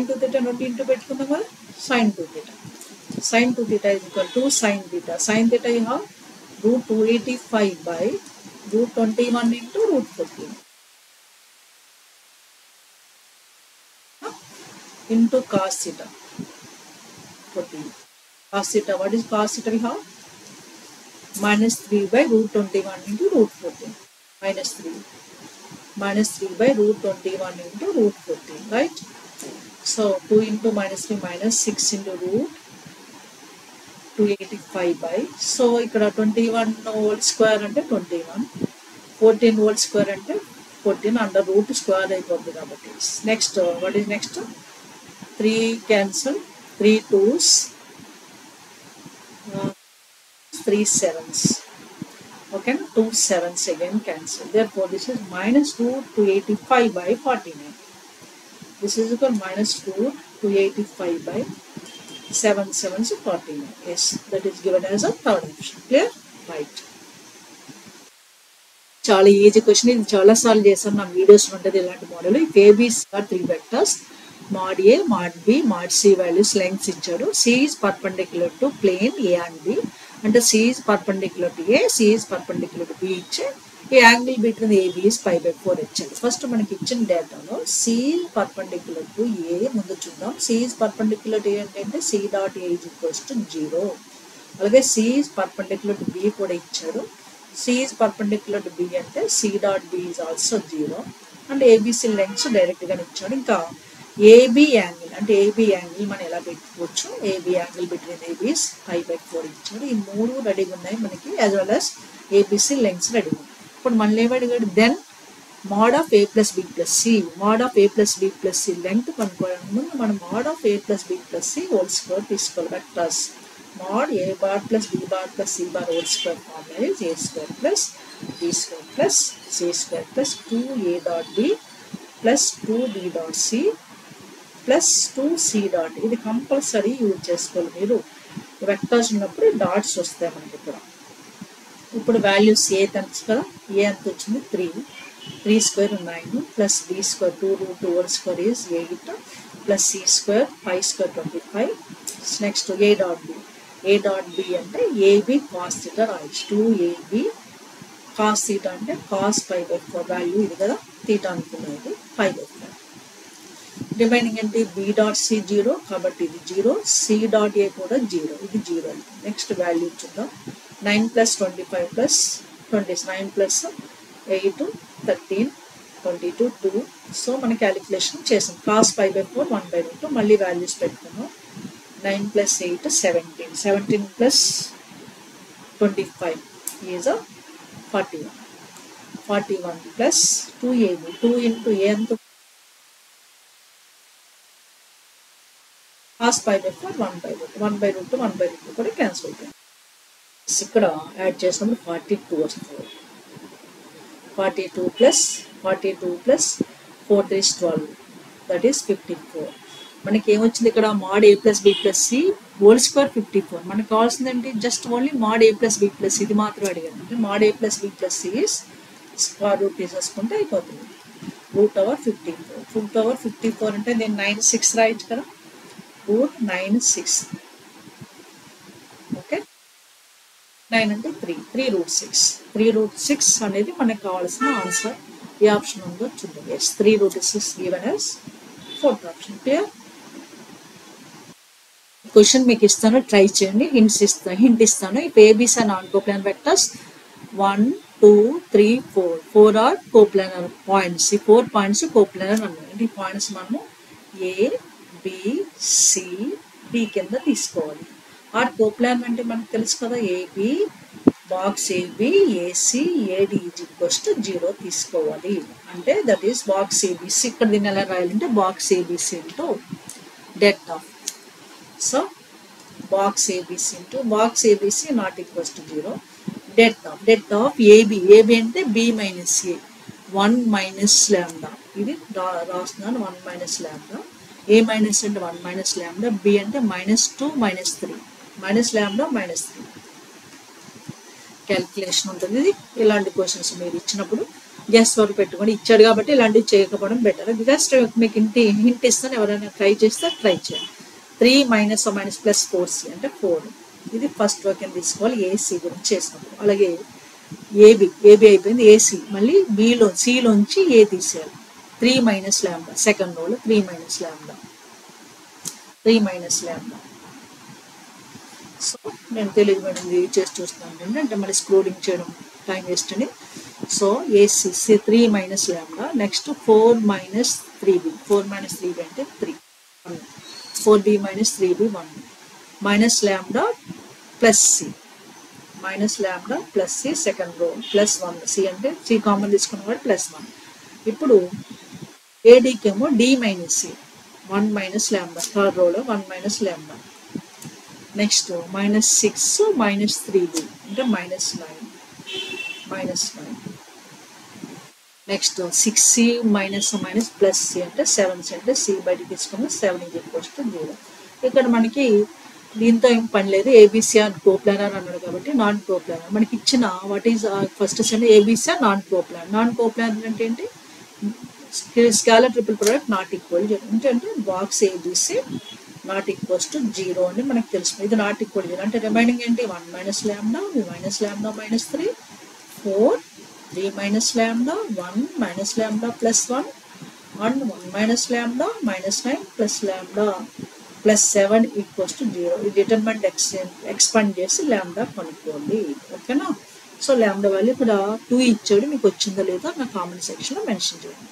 2 theta నోట్ ఇంటూ పెట్టుకుందాం కదా sin 2 theta is equal to sin theta you have root 285 by root 21 into root 14 into cos theta 14. Cos theta, what is cos theta we have? Minus 3 by root 21 into root 14. Minus 3. Minus 3 by root 21 into root 14, right? So 2 into minus 3 minus 6 into root 285 by, so ఇక్కడ 21 whole square అంటే 21, 14 whole square అంటే 14 under root square అయిపోతుంది కాబట్టి. Next, what is next? 3 cancel, 3 2s, 3 7s. Okay, 2 7s again cancel. Therefore, this is minus root 285 by 49. This is equal minus root 285 by 7 7s 49. Yes, that is given as a third option. Clear? Right. చాలా easy question, ఇది చాలా సార్లు చేశాను నా videos ఉంటుంది ఇలాంటి model. If A B C are 3 vectors, mod A, mod B, mod C values lengths ఇచ్చాడు. C is perpendicular to plane A and B, అంటే C is perpendicular to A, C is perpendicular to B ఇచ్చే ఈ angle between AB is π/4 ఇచ్చాడు. First మనకి ఇచ్చిన డేటాలో C perpendicular to A ముందు చూద్దాం. C is perpendicular to A అంటే C dot A is equals to 0. అలాగే C is perpendicular to B కూడా ఇచ్చాడు. C is perpendicular to B అంటే C dot B is also 0. అంటే ABC లెంగ్త్స్ డైరెక్ట్ గా ఇచ్చాడు. ఇంకా AB యాంగిల్ అంటే AB యాంగిల్ మనం ఎలా పెట్టుకోవచ్చు? AB angle between AB is π/4 ఇచ్చాడు. ఈ మూడు రెడీగా ఉన్నాయి మనకి, as well as ABC lengths ready ఉన్నాయి. ఇప్పుడు మళ్ళీ ఏమడిగాడు? దెన్ mod of A plus B plus C, mod of A plus B plus C length కనుక్కోవడానికి ముందు మనం mod of A plus B plus C whole square తీసుకోవాలి. Vectors mod A bar plus B bar plus C bar whole square formula is A square plus B square plus C square plus 2A dot B plus 2B dot C plus 2C dot. ఇది compulsory use చేసుకోవాలి మీరు. Vectors ఉన్నప్పుడు dots వస్తాయి మనకి ఇక్కడ. ఇప్పుడు values ఏ తెలుసు కదా, ఏ ఎంత వచ్చింది? 3 square 9 plus B square 2 root 2 whole square is 8 plus C square 5 square 25. Next A dot B, A dot B అంటే AB cos theta రాయొచ్చు. 2AB cos theta అంటే cos π/4 వాల్యూ ఇది కదా, theta అనుకున్నది π/4. రిమైనింగ్ అంటే B డాట్ C 0 కాబట్టి ఇది 0, C dot A కూడా 0, ఇది 0 అంటే. నెక్స్ట్ వాల్యూ చూద్దాం. 9 ప్లస్ 25 ప్లస్ 29 ప్లస్ 8 13 22 2. సో మన క్యాలిక్యులేషన్ చేసాం. cos π/4 1/2. మళ్ళీ వాల్యూస్ పెట్టుకున్నాం. 9 plus 8 17. 17 plus 25 is a 41. 41 plus 2AB. 2 into A and cos π/4 1/2. 1/2 1/2 కూడా క్యాన్సిల్ అవుతుంది. ఇక్కడ యాడ్ చేసినప్పుడు 42 వస్తుంది. 42 plus 4 is 12. That is 54. మనకి ఏమొచ్చింది ఇక్కడ? mod A plus B plus C whole square 54. మనకు కావాల్సింది ఏంటి? Just only mod A plus B plus C, ఇది మాత్రం అడిగాను. అంటే mod A plus B plus C is square root తీసేసుకుంటే అయిపోతుంది. Root over 54. రూట్ ఓవర్ 54 అంటే నేను 96 రాయొచ్చు కదా, రూట్ 96. ఓకే, 9 అంటే 3 root 6. 3 root 6 అనేది మనకు కావాల్సిన ఆన్సర్. ఏ ఆప్షన్ ఉందో చూద్దాం. Yes, 3 root 6 given as fourth option. Clear? Question మీకు ఇస్తాను, ట్రై చేయండి. హింట్ ఇస్తాను. If A B C are non coplanar vectors 1 2 3 4 are coplanar points. ఈ 4 పాయింట్స్ కోప్లానర్ అన్నారు. ఈ పాయింట్స్ మనము ఏ బి సి డి కింద తీసుకోవాలి. ఆర్ కోప్లానర్ అంటే మనకు తెలుసు కదా, AB box AB AC AD is equals to 0 తీసుకోవాలి. అంటే దట్ ఈస్ బాక్స్ ఏబిసి. ఇక్కడ దీన్ని ఎలా రాయాలంటే box ABC into det of. So box ABC into box ABC not equals to 0. Det of AB. AB అంటే B minus A, 1 minus lambda. ఇది రాస్తున్నాను, 1 minus ల్యాండా. ఏ మైనస్ అంటే 1 మైనస్ ల్యాండా. బి అంటే -2 -3 మైనస్ ల్యాండా -3. క్యాల్కులేషన్ ఉంటుంది. ఇది ఇలాంటి క్వశ్చన్స్ మీరు ఇచ్చినప్పుడు గెస్ వర్క్ పెట్టుకొని ఇచ్చాడు కాబట్టి ఇలాంటివి చేయకపోవడం బెటర్. జస్ట్ మీకు హింట్ ఇస్తాను, ఎవరైనా ట్రై చేస్తే ట్రై చేయండి. 3 మైనస్ మైనస్ ప్లస్ 4c అంటే 4. ఇది ఫస్ట్ వర్కింగ్ తీసుకోవాలి ఏసీ గురించి చేసినప్పుడు. అలాగే ఏబి అయిపోయింది. ఏసీ మళ్ళీ సిలోంచి ఏ తీసేయాలి. 3 మైనస్ ల్యాండా సెకండ్ రోలో 3 మైనస్ ల్యాండా. సో నేను తెలుగు మీడియం చేసి చూస్తున్నాను అంటే మళ్ళీ స్క్రోలింగ్ చేయడం టైం వేస్ట్ అని. So AC 3 minus lambda. Next 4 minus 3b అంటే 3 4b minus 3b 1 minus lambda plus C second row plus 1 C అంటే సి కామన్ తీసుకున్న వాడు ప్లస్ 1. ఇప్పుడు ఏడీకి ఏమో D minus C 1 minus lambda third రోలో 1 minus lambda. Next -6 minus 3b అంటే -9. Next 6c minus plus C అంటే 7c అంటే సి బయటకి తీసుకుని 7 = 0. ఇక్కడ మనకి దీంతో ఏం పని లేదు. ఏబిసి ఆర్ కోప్లానర్ అన్నాడు కాబట్టి నాన్ కోప్లానర్ మనకి ఇచ్చిన what is first send ABC are non coplanar అంటే ఏంటి? Scalar triple product not equal అంటే box ABC not equals to 0 అని మనకు తెలుస్తుంది. ఇది నాట్ ఈక్వల్ 0 అంటే రిమైనింగ్ ఏంటి? 1 మైనస్ ల్యాండా మైనస్ 3 4 3 మైనస్ ల్యాండా 1 minus lambda plus 1 and 1 minus ల్యాండా -9 ప్లస్ ల్యాండా ప్లస్ 7 = 0. ఈ డిటర్మినెంట్ ఎక్స్పాండ్ చేసి ల్యాండా కనుక్కోండి. ఓకేనా? సో ల్యాండా వాల్యూ ఇక్కడ 2 ఇచ్చాడు. మీకు వచ్చిందో లేదో నా కామెంట్ సెక్షన్లో మెన్షన్ చేయండి.